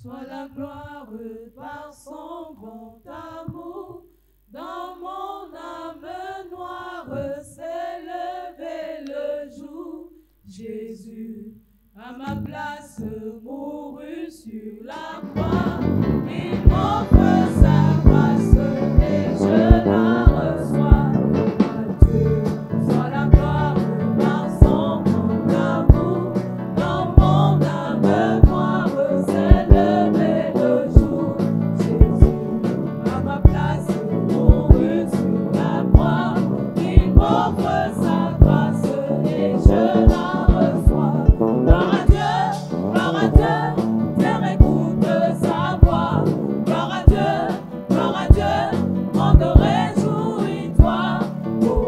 Soit la gloire par son grand amour. Dans mon âme noire s'est levé le jour. Jésus, à ma place, mourut sur la croix. Il m'offre sa grâce et je la reçois. À Dieu soit la gloire par son grand amour. Dans mon âme noire s'est levé le jour. Jésus, à ma place, mourut sur la croix. Il m'offre sa grâce et je la reçois. Gloire à Dieu, terre écoute sa voix. Gloire à Dieu, monde réjouis-toi. Pour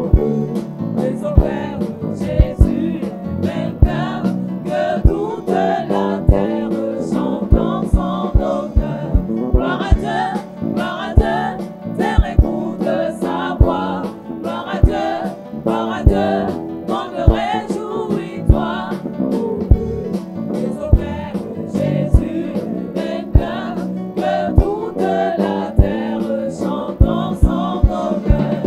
les opères, Jésus est vainqueur. Que toute la terre chante en son honneur. Gloire à Dieu, terre écoute sa voix. Gloire à Dieu, monde réjouis-toi. Pour les opères, Jésus est vainqueur. Que toute la terre chante en son honneur.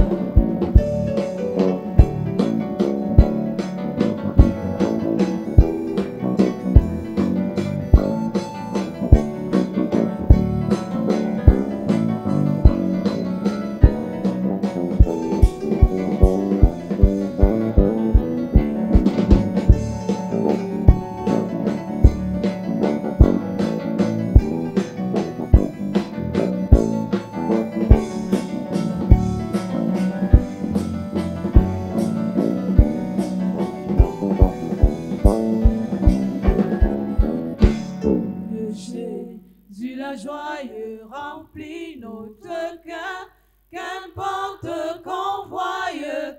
Que Jésus la joie remplit notre cœur, qu'importe qu'on voie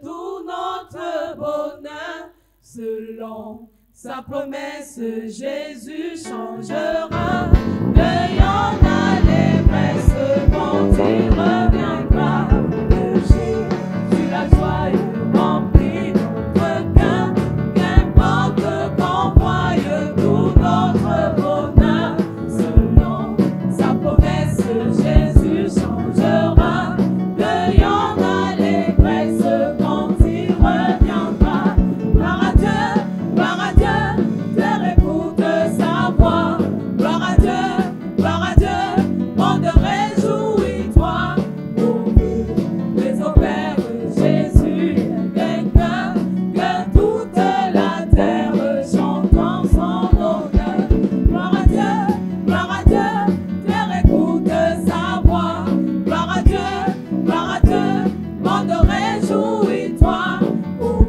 tout notre bonheur. Selon sa promesse, Jésus changera. Cueillons l'allégresse quand il reviendra. Que Jésus la joie remplit notre cœur, qu'importe qu'on voie tout notre bonheur. Selon sa promesse, Jésus changera. Cueillons l'allégresse quand il reviendra. Gloire à Dieu, terre écoute sa voix. Gloire à Dieu, monde réjouis-toi. Pour les opères, Jésus est vainqueur. Que toute la terre chante en son honneur. Gloire à Dieu, terre écoute sa voix. Gloire à Dieu, monde réjouis-toi. Pour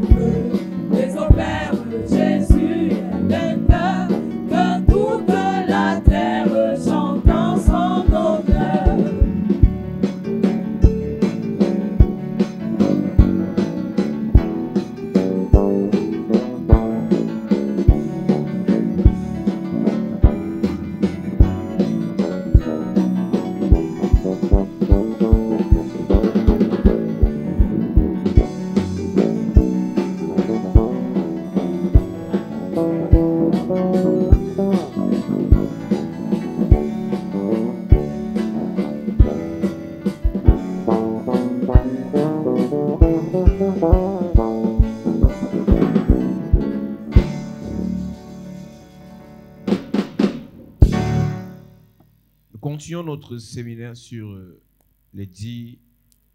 les opères, Jésus est vainqueur. Que toute la terre chante en son honneur. Nous continuons notre séminaire sur les 10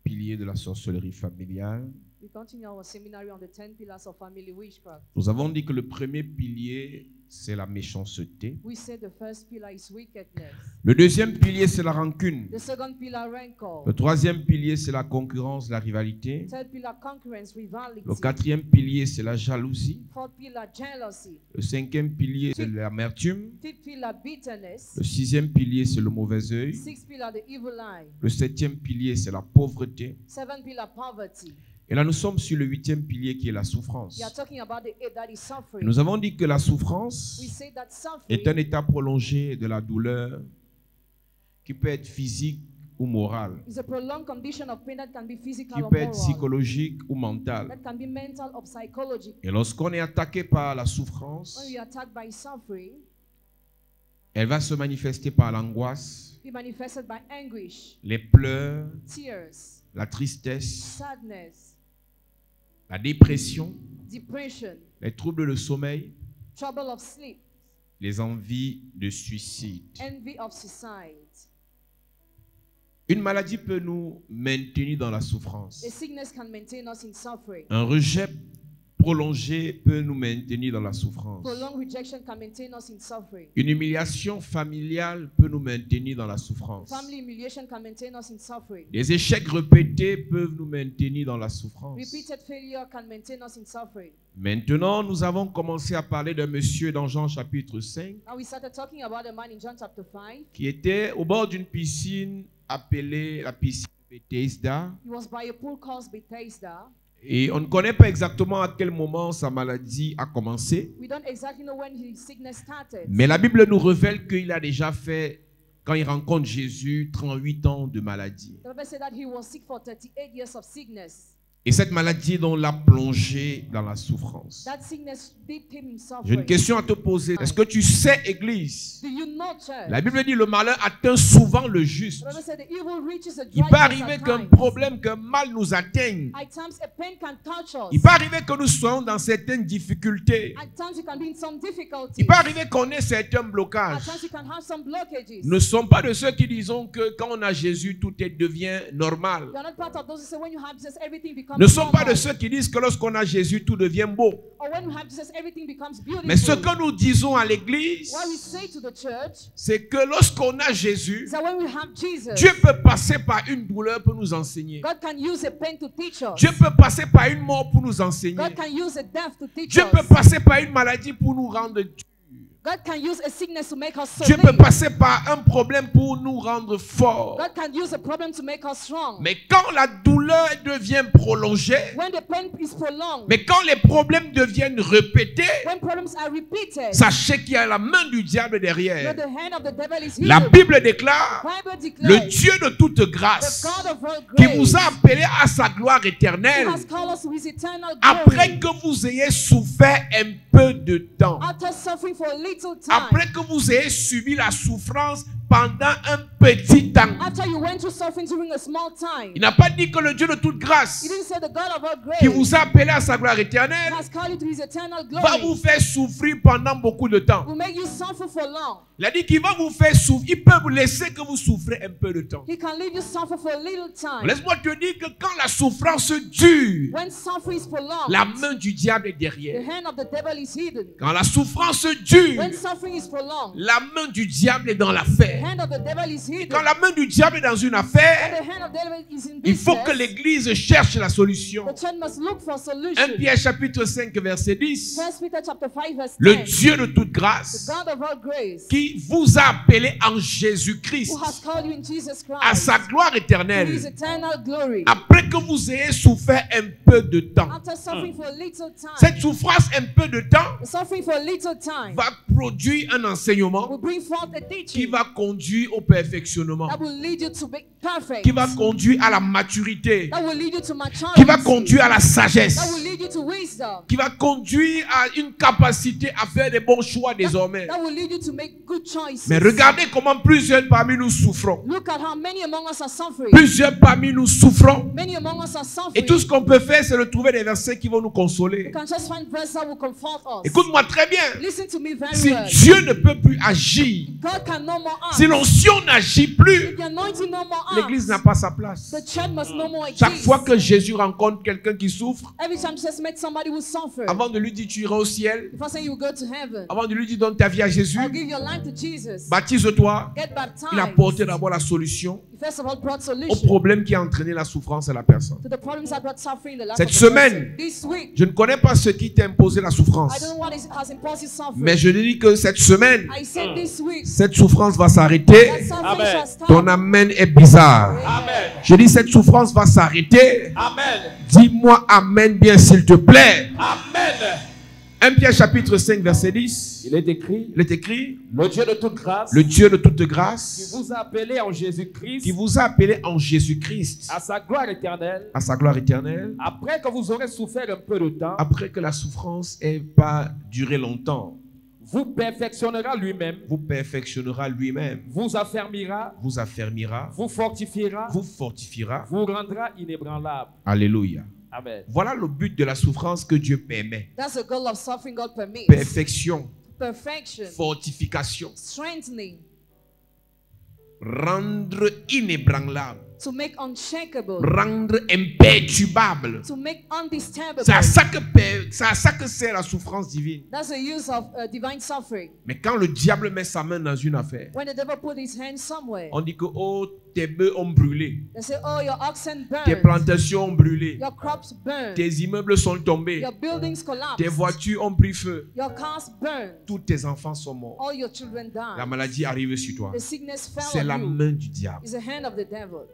piliers de la sorcellerie familiale. We continue our seminary on the 10 pillars of family witchcraft. Nous avons dit que le premier pilier, c'est la méchanceté. We said the first pillar is wickedness. Le deuxième pilier, c'est la rancune. The second pillar, rancor. Le troisième pilier, c'est la concurrence, la rivalité. Third pillar, concurrence, rivality. Le quatrième pilier, c'est la jalousie. Fourth pillar, jealousy. Le cinquième pilier, c'est l'amertume. Fifth pillar, bitterness. Le sixième pilier, c'est le mauvais œil. Sixth pillar, the evil eye. Le septième pilier, c'est la pauvreté. Seventh pillar, poverty. Et là, nous sommes sur le huitième pilier qui est la souffrance. We are talking about the eight that is suffering. Nous avons dit que la souffrance We say that suffering est un état prolongé de la douleur qui peut être physique ou morale, is a prolonged condition of pain that can be physical qui or peut être moral, psychologique ou mentale. that can be mental or psychological. Et lorsqu'on est attaqué par la souffrance, When we are attacked by suffering, Elle va se manifester par l'angoisse, be manifested by anguish, les pleurs, tears, la tristesse, sadness, la dépression, depression, les troubles de sommeil, trouble of sleep, les envies de suicide. envy of suicide. Une maladie peut nous maintenir dans la souffrance. A sickness can maintain us in suffering. Un rejet prolongé peut nous maintenir dans la souffrance. Prolonged rejection can maintain us in suffering. Une humiliation familiale peut nous maintenir dans la souffrance. Family humiliation can maintain us in suffering. Des échecs répétés peuvent nous maintenir dans la souffrance. Repeated failure can maintain us in suffering. Maintenant, nous avons commencé à parler d'un monsieur dans Jean chapitre 5 Now we started talking about a man in John chapter 5. qui était au bord d'une piscine appelée la piscine de Bethesda. He was by a pool called Bethesda. Et on ne connaît pas exactement à quel moment sa maladie a commencé. We don't exactly know when his sickness started. Mais la Bible nous révèle qu'il a déjà fait, quand il rencontre Jésus, 38 ans de maladie. The Bible said that he was sick for 38 years of sickness. Et cette maladie dont l'a plongé dans la souffrance. That sickness dipped him in J'ai suffering. une question à te poser. Est-ce que tu sais, Église? Do you know, church? La Bible dit le malheur atteint souvent le juste. The Bible said the evil reaches the Il righteous peut at arriver qu'un times. problème, qu'un mal nous atteigne. At times a pain can touch us. Il peut arriver que nous soyons dans certaines difficultés. At times we can be in some difficulties. Il peut arriver qu'on ait certains At blocages. times we can have some blockages. Nous ne sommes pas de ceux qui disons que quand on a Jésus, tout devient normal. We are not part of those who say when you have Jesus everything becomes Nous ne sommes pas normal. de ceux qui disent que lorsqu'on a Jésus, tout devient beau. Or when you have Jesus everything becomes beautiful. Mais ce que nous disons à l'église, What we say to the church c'est que lorsqu'on a Jésus, is that when we have Jesus, Dieu peut passer par une douleur pour nous enseigner. God can use a pain to teach us. Dieu peut passer par une mort pour nous enseigner. God can use a death to teach Dieu us. peut passer par une maladie pour nous rendre durs. God can use a sickness to make us so Dieu peut weak. passer par un problème pour nous rendre forts. God can use a problem to make us strong. Mais quand la douleur devient prolongée, When the pain is prolonged, mais quand les problèmes deviennent répétés, when problems are repeated, sachez qu'il y a la main du diable know derrière. the hand of the devil is here. La Bible déclare, Bible le declares Dieu de toute the grâce, God of all qui grace vous a appelé à sa gloire who éternelle, has called us to his eternal après glory. que vous ayez souffert un peu de temps, After suffering for a little time, après que vous ayez subi la souffrance pendant un petit temps. after you went through suffering during a small time, Il n'a pas dit que le Dieu de toute grâce, he didn't say the God of all grace qui vous a appelé à sa gloire éternelle, has called you to his eternal va vous glory, faire souffrir pendant beaucoup de temps. will make you suffer for long. Il a dit qu'il va vous faire souffrir. Il peut vous laisser que vous souffrez un peu de temps. He can leave you suffer for a little time. Laisse-moi te dire que quand la souffrance dure, When suffering is prolonged, la main du diable est the derrière. hand of the devil is hidden. Quand la souffrance dure, When suffering is prolonged, la main du diable est dans the l'affaire. hand of the devil is hidden. Quand la main du diable est dans une When affaire, the hand of the devil is in il faut que business, l'église cherche la solution. the church must look for 1 solution. Pierre chapitre 5 verset 10. 1 Peter chapter 5 verse Le 10. Dieu de toute The grâce God of all grace, qui vous a appelé en Jésus-Christ who has called you in Jesus à Christ sa gloire to his éternelle, eternal glory. après que vous ayez souffert un peu de temps. After suffering for a little time, Cette souffrance un peu de temps the suffering for a little time va produire un enseignement will bring forth a qui teaching va conduire au perfectionnement, that will lead you to be perfect, qui va conduire à la maturité, that will lead you to maturity, qui va conduire à la that will sagesse, lead you to wisdom, qui va conduire à une capacité à faire des bons choix désormais. that will lead you to make good choices. Mais regardez comment plusieurs parmi nous souffrons. Look at how many among us are suffering. Plusieurs parmi nous souffrons. Many among us are suffering. Et tout ce qu'on peut faire, c'est de trouver des versets qui vont nous You consoler. can just find verses that will comfort us. Écoute-moi très bien. Listen to me very Si well. Dieu ne peut plus agir, God can no more act. si l'onction n'agit plus, If the anointing no more acts, l'église n'a pas sa place. the church must no more Chaque exist. fois que Jésus rencontre quelqu'un qui souffre, Every time Jesus met somebody who suffered, avant de lui dire tu iras au ciel, before saying you will go to heaven, avant de lui dire donne ta vie à Jésus, or give your life to Jesus, baptise-toi, get baptized. il a apporté d'abord la solution He first of all brought au solution problème qui a entraîné la souffrance à la personne. to the problems that brought suffering in the life Cette of the semaine, person. This week, Je ne connais pas ce qui t'a imposé la I souffrance, don't know what has imposed suffering. mais je dis que cette semaine, I said this week, cette souffrance va that s'arrêter. suffering Amen. shall stop. Ton amen est bizarre. Amen. Je dis cette souffrance va s'arrêter. Amen. Dis-moi amen bien s'il te plaît. Amen. 1 Pierre chapitre 5 verset 10. Il est écrit, Il est écrit, le Dieu de toute grâce, le Dieu de toute qui grâce, vous a appelé en Jésus-Christ qui vous a appelé en Jésus-Christ à sa gloire éternelle, à sa gloire éternelle, après que vous aurez souffert un peu de temps, après que la souffrance n'ait pas duré longtemps, vous perfectionnera lui-même, vous perfectionnera lui-même, vous affermira, vous affermira, vous fortifiera, vous fortifiera. vous rendra inébranlable. Alléluia. Amen. Voilà le but de la souffrance que Dieu permet. That's the goal of suffering God permits. Perfection, Perfection, fortification, strengthening, rendre inébranlable, to make unshakable, rendre imperturbable. to make undisturbable. C'est à ça que sert la souffrance divine. That's the use of divine suffering. Mais quand le diable met sa main dans une affaire, When the devil put his hand somewhere, on dit que oh, tes bœufs ont brûlé, they say, oh, your oxen tes burned, plantations ont brûlé, your crops burned, tes immeubles sont tombés, your buildings collapsed, tes voitures ont pris feu, your cars burned, tous tes enfants sont morts. all your children died. La maladie arrive sur toi. The sickness C'est fell la on you. main du diable. It's the hand of the devil.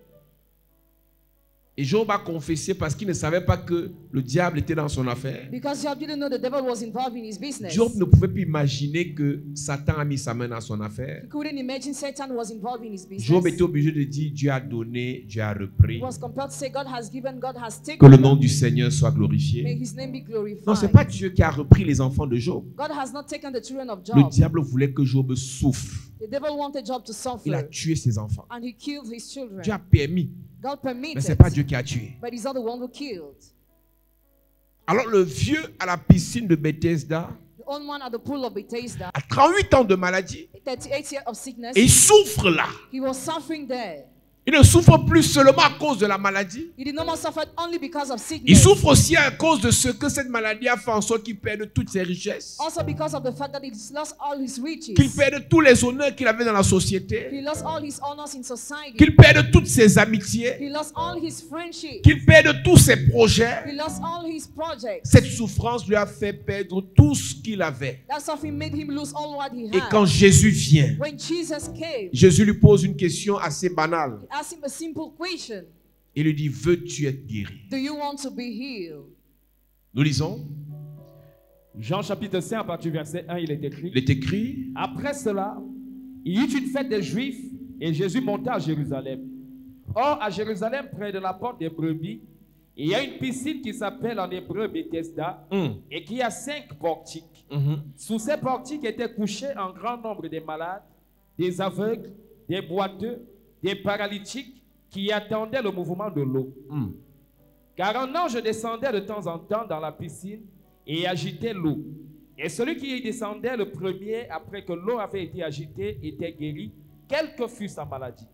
Et Job a confessé parce qu'il ne savait pas que le diable était dans son affaire. Because Job didn't know the devil was involved in his business. Job ne pouvait plus imaginer que Satan a mis sa main dans son affaire. He couldn't imagine Satan was involved in his business. Job était obligé de dire Dieu a donné, Dieu a repris. He was compelled to say God has given, God has taken. Que le nom du Seigneur soit May glorifié. his name be glorified. Non, ce n'est pas Dieu qui a repris les enfants de Job. God has not taken the children of Le Job. diable voulait que Job souffre. The devil wanted Job to Il a suffer, tué ses enfants. and he killed his children. Dieu a permis, God mais ce n'est permitted, pas Dieu qui a tué. but he's not the one who killed. Alors le vieux à la piscine de Bethesda The old man at the pool of Bethesda, a 38 ans de maladie 38 years of sickness, et il souffre là. he was suffering there. Il ne souffre plus seulement à cause de la maladie. He did not more suffer only because of Il sickness, souffre aussi à cause de ce que cette maladie a fait en sorte qu'il perde toutes ses richesses, also because of the fact that he's lost all his riches. qu'il perde tous les honneurs qu'il avait dans la société, He lost all his honors in society. qu'il perde toutes ses amitiés, He lost all his friendship. qu'il perde tous ses projets. He lost all his projects. Cette souffrance lui a fait perdre tout ce qu'il avait. That suffering made him lose all what he Et had. quand Jésus vient, When Jesus came, Jésus lui pose une question assez banale. he asked him a simple question. Il lui dit, veux-tu être guéri? Do you want to be healed? Nous lisons, Jean chapitre 5, à partir du verset 1, il est écrit. il est écrit, Après cela, il y eut une fête des Juifs et Jésus monta à Jérusalem. Or, à Jérusalem, près de la porte des brebis, il y a une piscine qui s'appelle en hébreu Bethesda et qui a 5 portiques. Sous ces portiques étaient couchés un grand nombre de malades, des aveugles, des boiteux, des paralytiques qui attendaient le mouvement de l'eau. Car un ange descendait de temps en temps dans la piscine et agitait l'eau. Et celui qui y descendait le premier, après que l'eau avait été agitée, était guéri, quelle que fût sa maladie.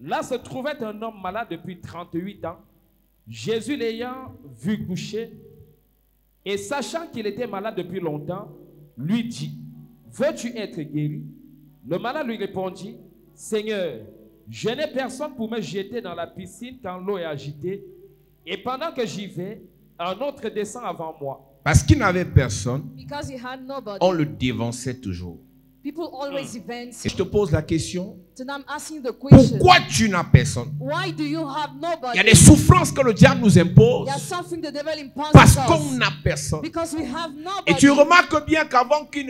Là se trouvait un homme malade depuis 38 ans. Jésus l'ayant vu coucher, et sachant qu'il était malade depuis longtemps, lui dit, « Veux-tu être guéri ?» Le malade lui répondit, « Seigneur, je n'ai personne pour me jeter dans la piscine quand l'eau est agitée, et pendant que j'y vais, un autre descend avant moi. » Parce qu'il n'avait personne, Because he had nobody, on le dévançait toujours. people always events. Et je te pose la question, So now I'm asking the question, pourquoi tu n'as personne? why do you have Il nobody? y a des souffrances que le diable nous impose There's something the devil imposes parce us. qu'on n'a personne. Because we have Et tu nobody. remarques bien qu'avant qu'il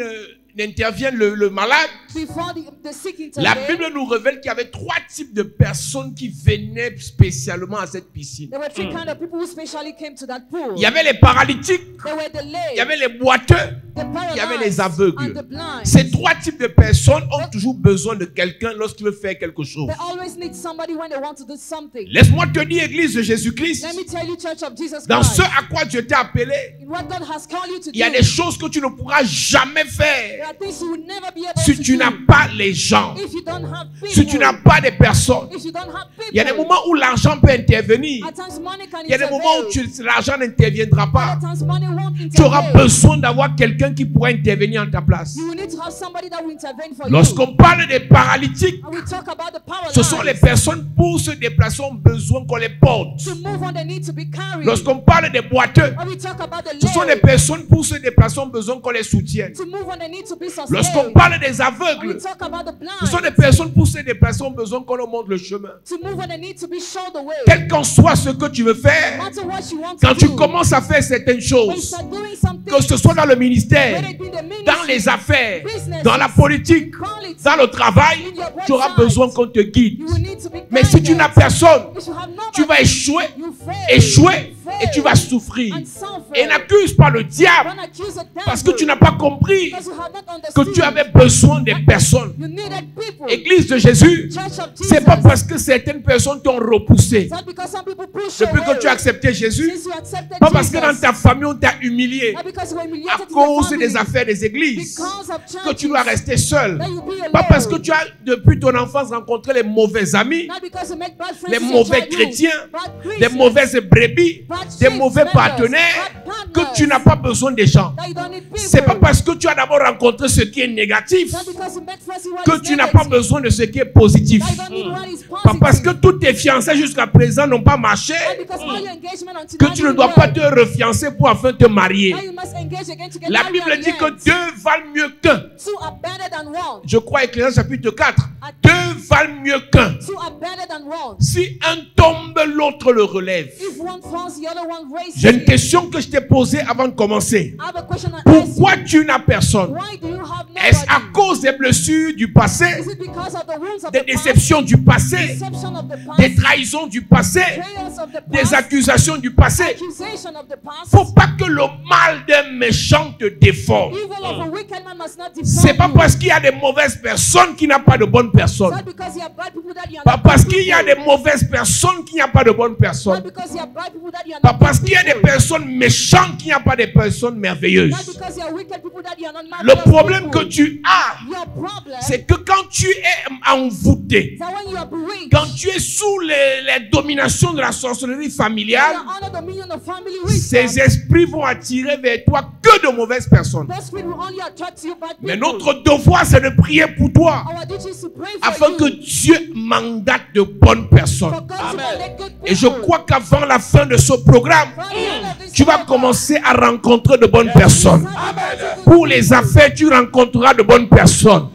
n'intervienne le malade, Before the sick la intervened, Bible nous révèle qu'il y avait 3 types de personnes qui venaient spécialement à cette piscine. there were 3 kind of people who specially came to that pool. Il y avait les paralytiques, There were the il y lame, avait les boiteux, the il y avait les paralyzed, and aveugles. the blind. Ces 3 types de personnes ont toujours besoin de quelqu'un lorsqu'il veut faire quelque chose. They always need somebody when they want to do something. Laisse-moi te dire, Église de Jésus-Christ, Let me tell you, Church of Jesus dans Christ, ce à quoi Dieu t'a appelé, in what God has called you to il y a do, des choses que tu ne pourras jamais there faire are things you will never be able si to tu do n'as pas les gens, if you don't have people. si tu n'as pas des personnes. If you don't have people. Il y a des moments où l'argent peut intervenir. At times money can Il y a des moments où intervene. l'argent n'interviendra pas. At times money won't Tu auras intervene. besoin d'avoir quelqu'un qui pourra intervenir en ta place. You will need to have somebody that will intervene for you. Lorsqu'on parle des paralytiques, And we talk about the paralyzed. ce sont les personnes pour se déplacer ont besoin qu'on les porte. To move on, they need to be carried. Lorsqu'on parle des boiteux, When we talk about the ce sont les lame, personnes pour se déplacer ont besoin qu'on les soutienne. to move on, they need to be sustained. Lorsqu'on parle des When aveugles, we talk about the ce sont des blind, personnes pour se déplacer ont besoin qu'on leur montre le chemin. to move on, they need to be shown the way. Quel qu'en soit ce que tu veux No faire, matter what you want quand to tu do, commences à faire certaines when you choses, start doing something, que ce soit dans le ministère, whether it be in the ministry, dans les affaires, business, dans la politique, politics, dans le travail, in your tu auras website, besoin qu'on te guide. you will need to be Mais si tu guided. n'as personne, If you have nobody, tu vas échouer, you fail. échouer, Et tu vas souffrir. and suffer. Et n'accuse pas le diable. Don't accuse the devil Parce que tu n'as pas compris because you have not que understood. tu avais besoin des personnes. You needed people. Église de Jésus, Church of Jesus. c'est pas parce que certaines personnes t'ont repoussé It's not because some people push you depuis que away. tu as accepté Jésus. Since you accepted Pas parce que Jesus. dans ta famille on t'a humilié Not because you were à humiliated in cause the family. des affaires des églises Because of que tu dois churches. rester seul. That you be Pas parce que alone. tu as depuis ton enfance rencontré les mauvais amis, Not because you make bad friends les in your mauvais childhood. chrétiens, Bad des Christians. mauvaises brebis, Bad des sheep, mauvais members, partenaires, bad que partners. tu n'as pas besoin des gens. That you don't need people. C'est pas parce que tu as d'abord rencontré ce qui est négatif Not because you make friends with what que is tu n'as pas negative. besoin de ce qui est positif. That you don't need what is Pas positive. parce que tous tes fiançailles jusqu'à présent n'ont pas marché Not because all your engagement until que now tu ne didn't dois pas work. te refiancer pour enfin te marier. Now you must engage again to get La married Bible at dit the que end. deux valent mieux qu'un. Two are better than one. Je crois Ecclésiaste chapitre 4. Deux valent mieux qu'un. Two are better than one. Si un tombe, l'autre le relève. If one falls, the other one raises J'ai une you. question que je t'ai posée avant de commencer. I have a question to ask Pourquoi you. tu n'as personne? Why do you have Est-ce à nobody? cause des blessures du passé, Is it because of the wounds of des the past? déceptions du passé, Deception of the des past? trahisons du passé, Betrayals of the des past? accusations du passé? Accusation of the past? Faut pas que le mal d'un méchant te déforme. Evil of a wicked man must not C'est pas deform you. parce qu'il y a des mauvaises personnes qu'il n'y a pas de bonnes It's personnes. not because you have bad people that you are Pas not parce good qu'il y a people. des mauvaises personnes qu'il n'y a pas de bonnes Not personnes. because you have bad people that you are Pas not parce good qu'il y a des people. personnes méchantes qu'il n'y a pas de personnes Not merveilleuses. because you are wicked people that you are not Le marvelous problème que people. tu as, Your problem c'est que quand tu es envoûté, is that when you are bewitched, quand tu es sous les dominations de la sorcellerie you familiale, are under the dominion of family ces wisdom. esprits vont attirer vers toi que de mauvaises personnes. Those spirit will only attract you bad Mais people. notre devoir, c'est de prier pour toi, Our duty is to pray for afin you. que Dieu mandate de bonnes personnes. For God to mandate good people. Et je crois qu'avant la fin de ce programme, For the end of this tu vas program, commencer à rencontrer de bonnes personnes. Amen. Pour les affaires, tu rencontreras de bonnes personnes.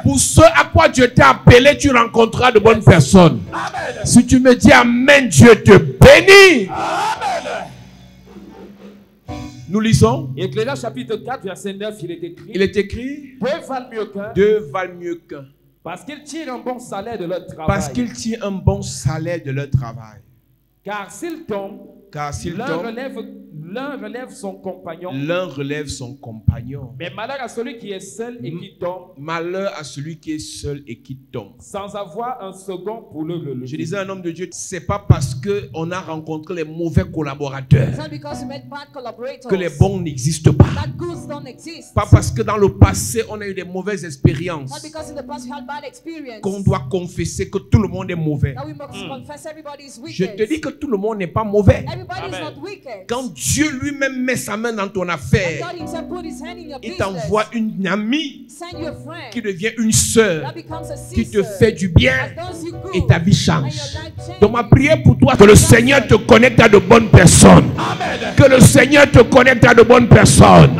Pour ce à quoi Dieu t'a appelé, tu rencontreras de bonnes personnes. Si tu me dis Amen, Dieu te bénit. Nous lisons. Ecclésiaste chapitre 4, verset 9, il est écrit. Il est écrit, Deux valent mieux qu'un, deux valent mieux qu'un. parce qu'ils tirent un bon salaire de leur travail. Parce qu'ils tirent un bon salaire de leur travail. Car s'ils tombent, Car s'ils l'un tombent, relève son compagnon. l'un relève son compagnon. Mais malheur à celui qui est seul et qui tombe, Malheur à celui qui est seul et qui tombe. sans avoir un second pour le relever. Je disais à un homme de Dieu, c'est pas parce que on a rencontré les mauvais collaborateurs It's not because you met bad collaborators que les bons n'existent pas. that goods don't exist. Pas parce que dans le passé on a eu des mauvaises Not expériences because in the past you had bad experience. qu'on doit confesser que tout le monde est mauvais. That we must confess everybody is Je wicked. te dis que tout le monde n'est pas mauvais. Everybody is Amen. not wicked. Quand Dieu lui-même met sa main dans ton God affaire, himself put his hand in your il business. t'envoie une amie Send you a friend qui devient une sœur, that becomes a qui sister. te fait du bien That does you good. et ta vie change. And your life changes. Donc ma prière pour toi, que le Seigneur te connecte à de bonnes personnes. Que le Seigneur te connecte à de bonnes personnes.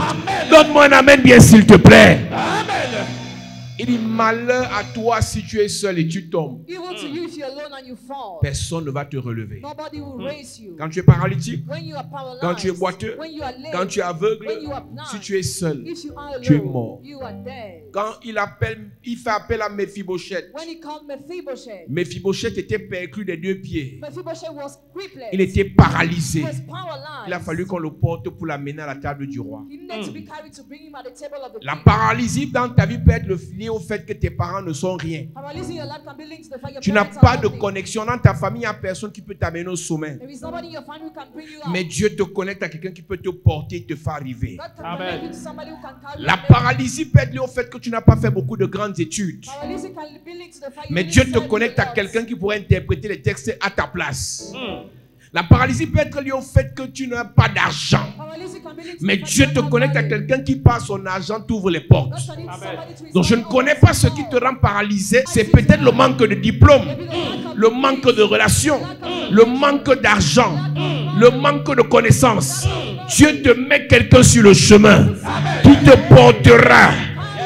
Donne-moi un amen bien s'il te plaît. Il dit malheur à toi si tu es seul et tu tombes. Evil to you if you're alone and you fall. Personne ne va te relever. Nobody will raise you. Quand tu es paralytique, When you are paralyzed, quand tu es boiteux, when you are lame, quand tu es aveugle, when you are blind, si tu es seul, if you are tu es alone, mort. you are dead. Quand il fait appel à Mephibosheth, When he called Mephibosheth, Mephibosheth était perclus des deux pieds. Mephibosheth was crippled. Il était paralysé. He was paralyzed. Il a fallu qu'on le porte pour l'amener à la table du roi. He needed to be carried to bring him at the table of the La king. paralysie dans ta vie peut être liée au fait que tes parents ne sont rien. Paralysis in your life can be linked to the fact your Tu n'as parents pas are de nothing. connexion dans ta famille, il n'y a personne qui peut t'amener au sommet. There is nobody in your family who can bring you out. Mais Dieu te connecte à quelqu'un qui peut te porter et te faire arriver. God can Amen. connect you to somebody who can carry La you. paralysie peut être liée au fait que tu n'as pas fait beaucoup de grandes études. Paralysis can be linked to the fact you Mais didn't Dieu te study connecte à the quelqu'un words. qui pourrait interpréter les textes à ta place. La paralysie peut être liée au fait que tu n'as pas d'argent. Paralysis can be linked to Mais the fact Dieu you te don't have connecte à money. quelqu'un qui par son argent t'ouvre les portes. God can lead Amen. somebody to his Donc je ne own connais door. pas ce qui te rend paralysé. C'est peut-être le manque de diplôme, Maybe the lack of le manque de degrees, relations, lack of le manque d'argent, le manque de connaissances. Dieu te met quelqu'un sur le chemin qui te portera,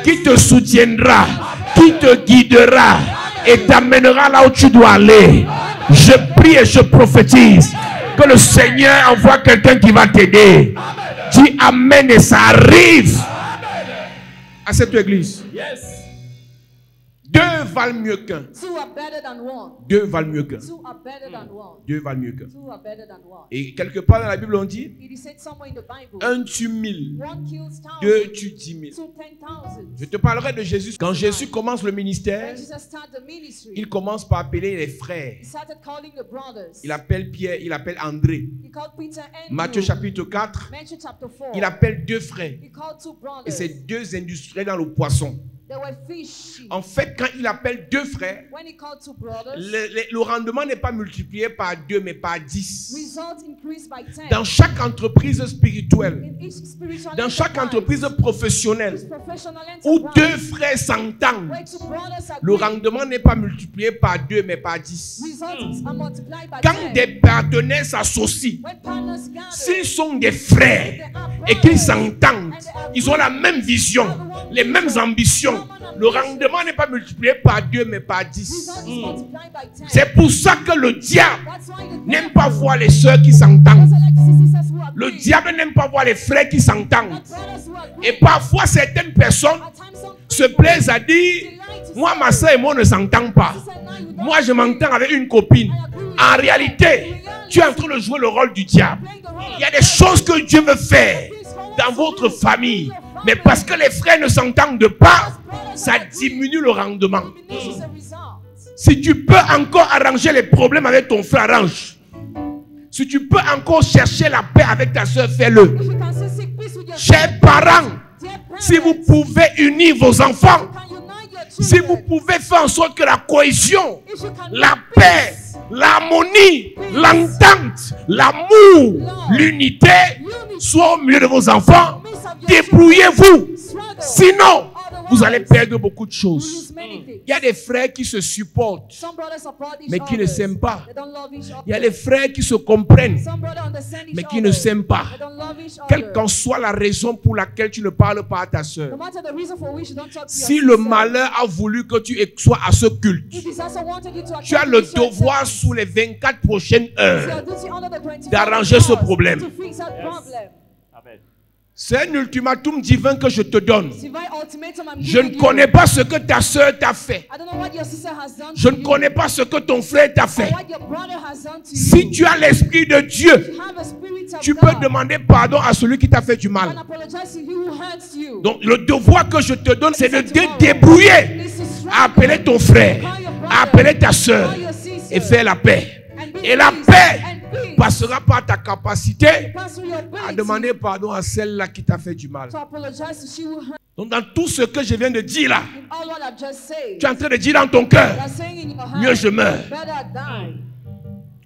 qui te soutiendra, qui te guidera et t'amènera là où tu dois aller. Je prie et je prophétise que le Seigneur envoie quelqu'un qui va t'aider. Dis Amen et ça arrive à cette église. Yes. Deux valent mieux qu'un. Two are better than one. Deux valent mieux qu'un. Two are better than one. Deux valent mieux qu'un. Two are better than one. Et quelque part dans la Bible, on dit, It is said somewhere in the Bible. un tue 1000, One kills thousands. deux tue 10 000. Two 10,000. Je te parlerai de Jésus. Quand Jésus commence le ministère, When Jesus started the ministry, il commence par appeler les frères. he started calling the brothers. Il appelle Pierre, il appelle André. He called Peter and Matthieu chapitre 4, Matthew chapter 4. il appelle deux frères. He called two Et brothers. c'est deux industriels dans le poisson. They were fishing. En fait, quand il appelle deux frères, When he called two brothers, le rendement n'est pas multiplié par 2, mais par 10. results increased by 10. Dans chaque entreprise spirituelle, In each spiritual dans chaque enterprise, entreprise professionnelle, each professional où enterprise, deux frères s'entendent, where two brothers le agree, rendement n'est pas multiplié par 2, mais par 10. results are multiplied by Quand 10. des partenaires s'associent, When partners gather, s'ils sont des frères et qu'ils s'entendent, ils ont la même vision, les mêmes ambitions, le rendement n'est pas multiplié par 2, mais par 10. results is multiplied by 10. C'est pour ça que le diable That's why the n'aime pas voir les sœurs qui s'entendent. doesn't like to see sisters who Le agree, diable n'aime pas voir les frères qui s'entendent. not brothers who agree. Et parfois, certaines personnes At times, some se plaisent à dire, moi, ma soeur et moi ne s'entendons pas. Moi, je m'entends avec une copine. En réalité, tu es en train de jouer le rôle du diable. Il y a des choses que Dieu veut faire dans votre famille. Mais parce que les frères ne s'entendent pas, ça diminue le rendement. diminishes the result. Si tu peux encore arranger les problèmes avec ton frère, arrange. Si tu peux encore chercher la paix avec ta soeur, fais-le. If you can still seek peace with your Chers parents, dear parents, si vous pouvez unir vos enfants, can unite your si vous children, pouvez faire en sorte que la cohésion, if you can la make paix, peace, l'harmonie, l'entente, l'amour, l'unité soit au milieu de vos enfants, débrouillez-vous. struggle, Sinon, vous allez perdre beaucoup de choses. lose many things. Il y a des frères qui se supportent, Some brothers support each mais qui ne other. s'aiment pas. They don't love each other. Il y a des frères qui se comprennent, Some brothers understand each mais qui other. ne s'aiment pas. They don't love each Quelle other. qu'en soit la raison pour laquelle tu ne parles pas à ta soeur. No matter the reason for which you don't talk to Si your le sister, malheur a voulu que tu sois à ce culte, if disaster wanted you to tu as attend le this church devoir service, sous les 24 prochaines it's your heures duty under the 24 d'arranger ce hours problème. to fix that problem. Amen. C'est un ultimatum divin que je te donne. Divine ultimatum I'm Je ne giving connais you. pas ce que ta soeur t'a fait. I don't know what your sister has done Je to ne you, connais pas ce que ton frère t'a or fait. what your brother has done to Si you. tu as l'esprit de Dieu, Have a spirit of tu peux God. demander pardon à celui qui t'a fait du And mal. apologize to you who hurts you. Donc le devoir que je te donne, c'est de te débrouiller, It's to struggle, à appeler ton frère, call your brother, à appeler ta soeur call your sister, et faire la paix. and be Et la peace, paix and peace. passera par ta capacité Pass through your à ability demander pardon à celle-là qui t'a fait du mal. to apologize to she who hurt. Donc dans tout ce que je viens de dire là, In all what I've just said, tu es en train de dire dans ton cœur, you are saying in your heart, mieux je meurs. better die.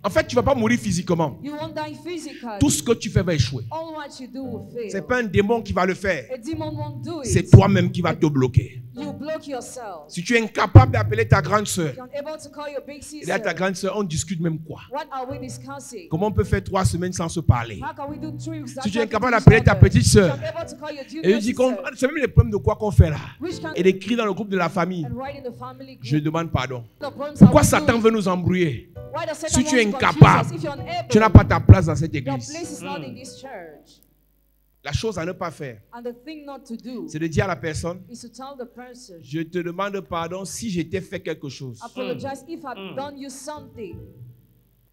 En fait, tu ne vas pas mourir physiquement. You won't die physically. Tout ce que tu fais va échouer. All what you do will fail. Ce n'est pas un démon qui va le faire. A demon won't do it. C'est toi-même qui vas te bloquer. You block yourself. Si tu es incapable d'appeler ta grande soeur, You're unable to call your big et sister. là ta grande soeur, on discute même quoi? What are we discussing? Comment on peut faire 3 semaines sans se parler? How can we do 3 weeks? Si tu es without incapable talking to d'appeler each ta other? petite soeur, You're unable to call your et junior je dis, sister. c'est même les problèmes de quoi qu'on fait là. Which can Et d'écrire dans le groupe de la famille, and write in the family je group. demande pardon. The problems Pourquoi are we Satan doing? veut nous embrouiller? Why does Satan Si tu es want to confuse incapable, us? If you're unable, tu n'as pas ta place dans cette your église. place is not in this church. La chose à ne pas faire, And the thing not to do c'est de dire à la personne, is to tell the person, je te demande pardon si je t'ai fait quelque chose. apologize if I've done you something.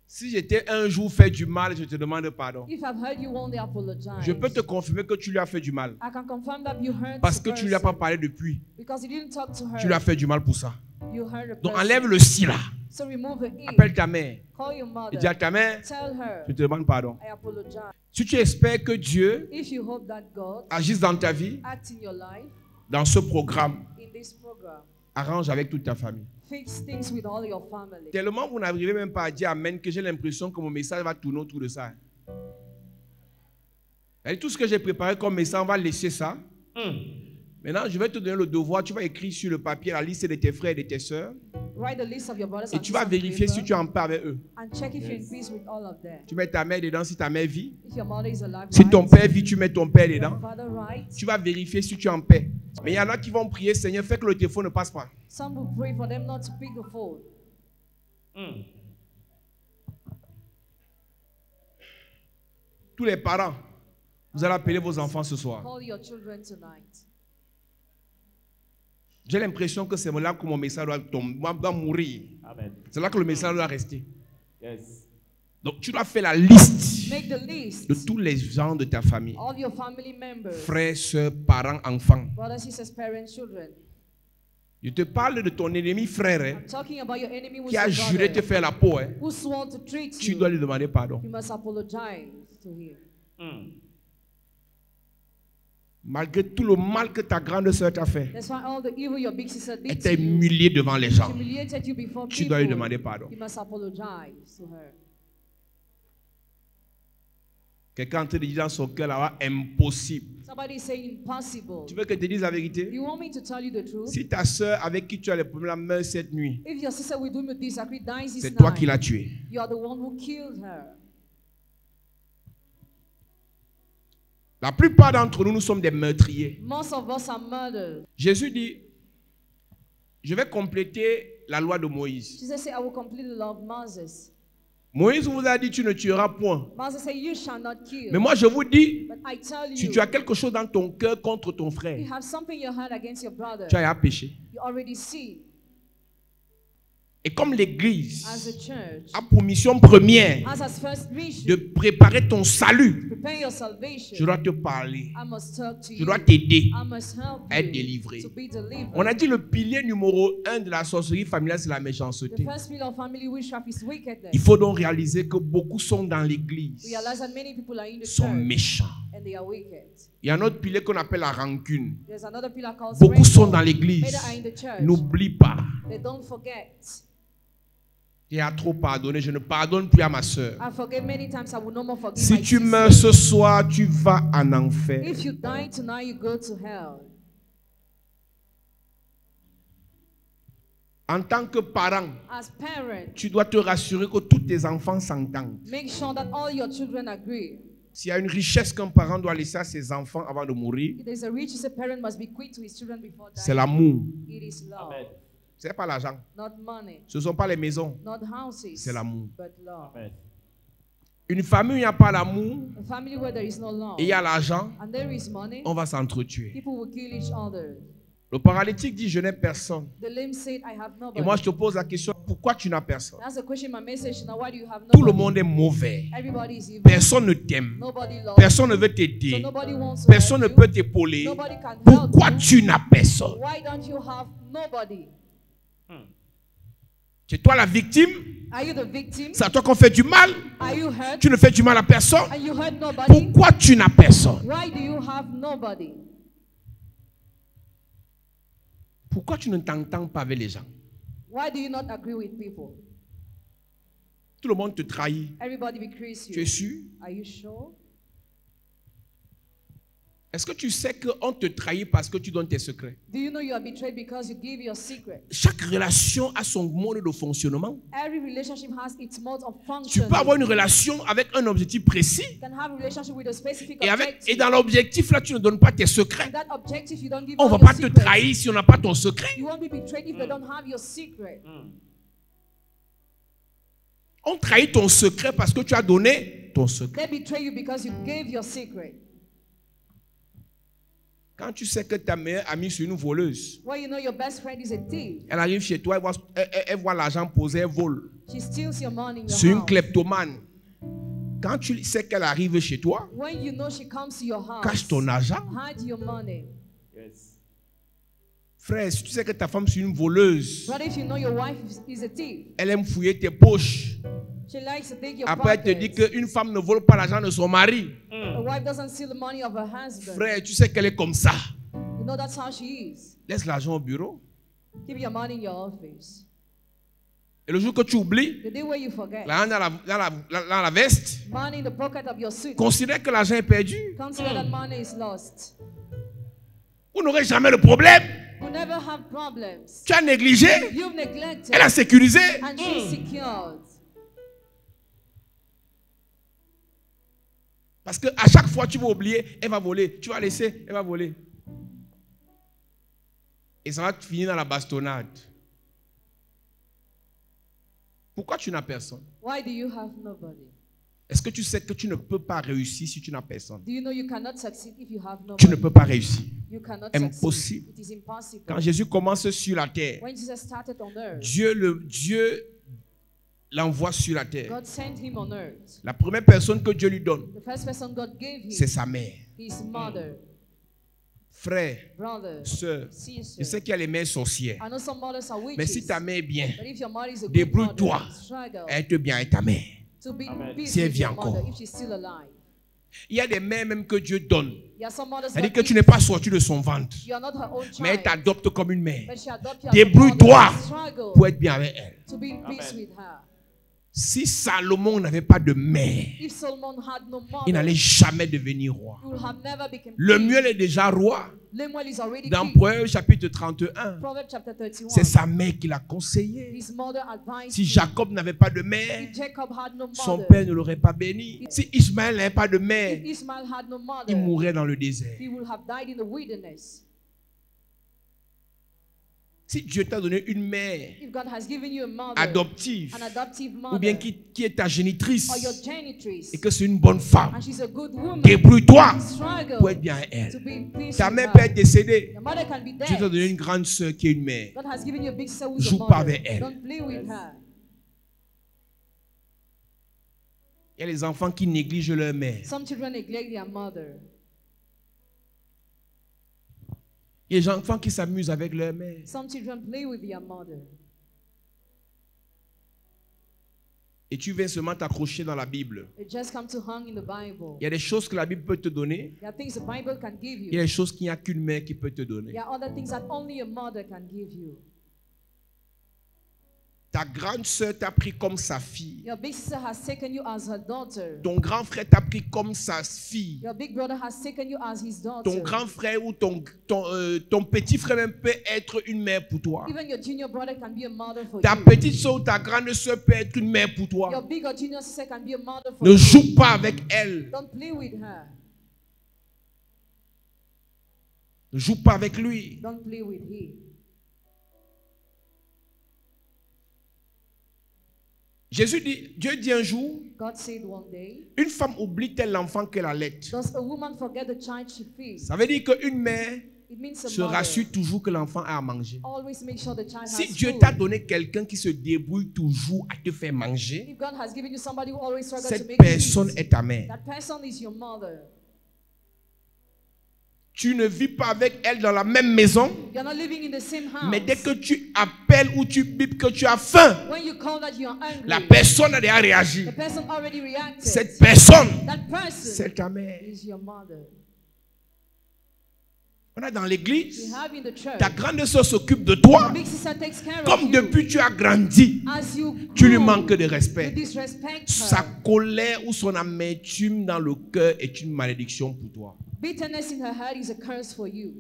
Si j'étais un jour fait du mal, je te demande pardon. If I've hurt you, one day apologize. Je peux te confirmer que tu lui as fait du mal. I can confirm that you hurt Parce the que tu ne lui as pas person parlé depuis. because you didn't talk to her. Tu lui as fait du mal pour ça. You hurt the Donc person. enlève le si là. So remove the e. Appelle ta mère. Call your mother. Et dis à ta mère, Tell her, je te demande pardon. I apologize. Si tu espères que Dieu If you hope that God agisse dans ta vie, acts in your life, dans ce programme, in this program, arrange avec toute ta famille. fix things with all your family. Tellement vous n'arrivez même pas à dire Amen que j'ai l'impression que mon message va tourner autour de ça. Et tout ce que j'ai préparé comme message, on va laisser ça. Maintenant, je vais te donner le devoir. Tu vas écrire sur le papier la liste de tes frères et de tes sœurs. Write the list of your brothers Et and tu vas sisters on vérifier si paper tu es en paix avec eux. and check if you're in peace with all of them. Tu mets ta mère dedans si ta mère vit. If your mother is alive, Si ton right? père vit, tu mets ton père Your dedans. father, right? Tu vas vérifier si tu es en paix. Mais il y en a qui vont prier, Seigneur, fais que le téléphone ne passe pas. Some will pray for them not to pick the phone. Tous les parents, vous allez appeler vos enfants ce soir. Call your children tonight. J'ai l'impression que c'est là que mon message doit mourir. Amen. C'est là que le message doit rester. Yes. Donc tu dois faire la liste Make the list de tous les gens de ta famille. of your family members, Frères, soeurs, parents, enfants. brothers, sisters, parents, children. Je te parle de ton ennemi frère I'm talking about your enemy who's qui a your juré de te brother, faire la peau. who swore to treat Tu you. dois lui demander pardon. You must apologize to him. Malgré tout le mal que ta grande soeur t'a fait, That's why all the evil your big sister elle did t'a to you, humilié devant les gens. humiliated you before Tu dois lui people. demander pardon. You must apologize to her. Quelqu'un est en train de dire dans son cœur là-bas, impossible. Somebody is saying impossible. Tu veux que je te dise la vérité? You want me to tell you the truth? Si ta soeur avec qui tu as les problèmes meurt cette nuit, If your sister with whom you disagree dies this c'est toi night, qui l'as tuée. you are the one who killed her. La plupart d'entre nous, nous sommes des meurtriers. Most of us are murdered. Jésus dit, je vais compléter la loi de Moïse. Jesus said, I will complete the law of Moses. Moïse vous a dit, tu ne tueras point. Moses said, you shall not kill. Mais moi, je vous dis, But I tell si you, tu as quelque chose dans ton cœur contre ton you frère, have something in your heart against your brother. tu as péché. You already see. Et comme l'Église As a church, a pour mission première as its first mission, de préparer ton salut, prepare your salvation. je dois te parler. I must talk to Je you. dois t'aider I must help à être you délivré. to be delivered. On a dit le pilier numéro 1 de la sorcellerie familiale, c'est la The méchanceté. first pillar of family witchcraft is wickedness. Il faut donc réaliser que beaucoup sont dans l'église, Realize that many people are in the sont church méchants. and they are wicked. Il y a un autre pilier qu'on appelle la rancune. There's another pillar called Beaucoup sont rainbow. dans l'église. Many are in the church. N'oublie pas. They don't forget. Tu as trop pardonné. Je ne pardonne plus à ma soeur. I forget many times. I will no more forgive Si my tu sister. meurs ce soir, tu vas en enfer. If you die tonight, you go to hell. En tant que parent, As parents, tu dois te rassurer que tous tes enfants s'entendent. make sure that all your children agree. S'il y a une richesse qu'un parent doit laisser à ses enfants avant de mourir, If there's a riches a parent must bequeath to his children before c'est dying, l'amour. it is love. Amen. Ce n'est pas l'argent. Not money, Ce ne sont pas les maisons. not houses, C'est l'amour. but love. Amen. Une famille où il n'y a pas l'amour A family where there is no love et il y a l'argent, and there is money, on va s'entretuer. people will kill each other. Le paralytique dit, je n'ai personne. The lame said, I have Et nobody. moi, je te pose la question, pourquoi tu n'as personne? That's the question, my message now. Why do you have Tout le nobody? monde est mauvais. Everybody is evil. Personne ne t'aime. Nobody loves Personne ne you. veut So t'aider. nobody wants to Personne ne help peut you. t'épauler. Nobody can help Pourquoi you. tu n'as personne? Why don't you have nobody? C'est toi la victime? Are you the victim? C'est à toi qu'on fait du mal? Are you hurt? Tu ne fais du mal à personne? And you hurt nobody? Pourquoi tu n'as personne? Why do you have nobody? Pourquoi tu ne t'entends pas avec les gens? Why do you not agree with people? Tout le monde te trahit. Everybody betrays Tu es you. sûr? Are you sure? Est-ce que tu sais qu'on te trahit parce que tu donnes tes secrets? Do you know you are betrayed because you give your secret? Chaque relation a son mode de fonctionnement. Every relationship has its mode of Tu function. peux avoir une relation avec un objectif précis You can have a relationship with a specific et objective. dans l'objectif là, tu ne donnes pas tes secrets. And that objective, you don't give On ne all va your pas te secrets. trahir si on n'a pas ton secret. You won't be betrayed if they don't have your secret. On trahit ton secret parce que tu as donné ton secret. They betray you because you gave your secret. Quand tu sais que ta meilleure amie c'est une voleuse, Well, you know your best friend is a thief. elle arrive chez toi, elle voit l'argent posé, elle vole. She steals your money in C'est your une house. kleptomane. Quand tu sais qu'elle arrive chez toi, When you know she comes to your house, cache ton argent. hide your money. Yes. Frère, si tu sais que ta femme c'est une voleuse, But if you know your wife is a thief, elle aime fouiller tes poches. she likes to take your Après, elle te dit pockets. qu'une femme ne vole pas l'argent de son mari. A wife doesn't steal the money of her husband. Frère, tu sais qu'elle est comme ça. You know that's how she is. Laisse l'argent au bureau. Keep your money in your office. Et le jour que tu oublies, The day where you forget, l'argent dans la veste, money in the pocket of your suit, considère que l'argent est perdu. consider that money is lost. Vous n'aurez jamais de problème. You never have problems. Tu as négligé, You've neglected elle a sécurisé. and she's secured. Parce qu'à chaque fois, tu vas oublier, elle va voler. Tu vas laisser, elle va voler. Et ça va finir dans la bastonnade. Pourquoi tu n'as personne? Why do you have nobody? Est-ce que tu sais que tu ne peux pas réussir si tu n'as personne? Do you know you cannot succeed if you have Tu ne nobody? peux pas réussir. You cannot Impossible. succeed. It is impossible. Quand Jésus commence sur la terre, When Jesus started on earth, Dieu l'envoie sur la terre. God sent him on earth. La première personne que Dieu lui donne, The first person God gave c'est him, sa mère. his mother, Frère, brother, sœur, sister. je sais qu'il y a les mères sorcières. I know some mothers are witches. Mais si ta mère est bien, But if your mother is a good débrouille-toi. mother, struggle Aide bien avec ta mère. to be Amen. peace Si elle with vit your mother encore. if she's still alive. Il y a des mères même que Dieu donne. There are some mothers C'est-à-dire that que tu n'es pas sorti de son ventre, you are not her own mais elle child, t'adopte comme une mère. but she adopts you as a Débrouille-toi mother. Struggle pour être bien avec elle. to be in peace Amen. with her. Si Salomon n'avait pas de mère, If Solomon had no il mother, n'allait jamais devenir roi. he would have never become Le king. mieux est déjà roi. Lemuel is already Dans king. Proverbe chapitre 31, Proverbs chapter 31. c'est sa mère qui l'a conseillé. His mother advised Si him. Jacob n'avait pas de mère, If Jacob had no son mother, père ne l'aurait pas béni. Si Ismaël n'avait pas de mère, if Ishmael had no mother, il mourrait dans le désert. he would have died in the wilderness. Si Dieu t'a donné une mère If God has given you a mother, adoptive, an adoptive ou bien mother, qui est ta génitrice, or your genitress, et que c'est une bonne femme, and she's a good woman, débrouille-toi struggle pour être bien avec to elle. be in peace Ta with mère her. peut être décédée. Your mother can be Dieu t'a donné dead. une grande soeur qui est une mère. God has given you a big sister who's a Joue mother. pas avec elle. Don't play with her. Il y a les enfants qui négligent leur mère. Some children neglect their mother. Il y a les enfants qui s'amusent avec leur mère. Some children play with their mother. Et tu viens seulement t'accrocher dans la Bible. It just come to hang in the Bible. Il y a des choses que la Bible peut te donner. There are things the Bible can give Il y a you. des choses qu'il n'y a qu'une mère qui peut te donner. There are other things that only a mother can give you. Ta grande sœur t'a pris comme sa fille. Your big sister has taken you as her daughter. Ton grand frère t'a pris comme sa fille. Your big brother has taken you as his daughter. Ton grand frère ou ton petit frère même peut être une mère pour toi. Even your junior brother can be a mother for Ta you. petite soeur ou ta grande soeur peut être une mère pour Your toi. big or junior sister can be a mother for Ne you. joue pas avec elle. Don't play with her. Ne joue pas avec lui. Don't play with him. Dieu dit un jour, God said one day, une femme oublie-t-elle l'enfant qu'elle allait? does a woman forget the child she feeds? Ça veut dire qu'une mère It means a se mother rassure toujours que l'enfant a à manger. always make sure the child Si has Dieu food. t'a donné quelqu'un qui se débrouille toujours à te faire manger, If God has given you somebody who always struggles to cette make you personne eat, est ta mère. that person is your mother. Tu ne vis pas avec elle dans la même maison, You're not living in the same house. mais dès que tu appelles ou tu bipes que tu as faim, When you call that you're angry, la personne a déjà réagi. the person already reacted. Cette personne, That person c'est ta mère. is your mother. On a dans We l'église, have in the church. ta grande soeur s'occupe de toi. Big sister takes care Comme of you. depuis tu as grandi, As you tu lui grow, manques de you respect. disrespect Sa her. colère ou son amertume dans le cœur est une malédiction pour toi. Bitterness in her heart is a curse for you.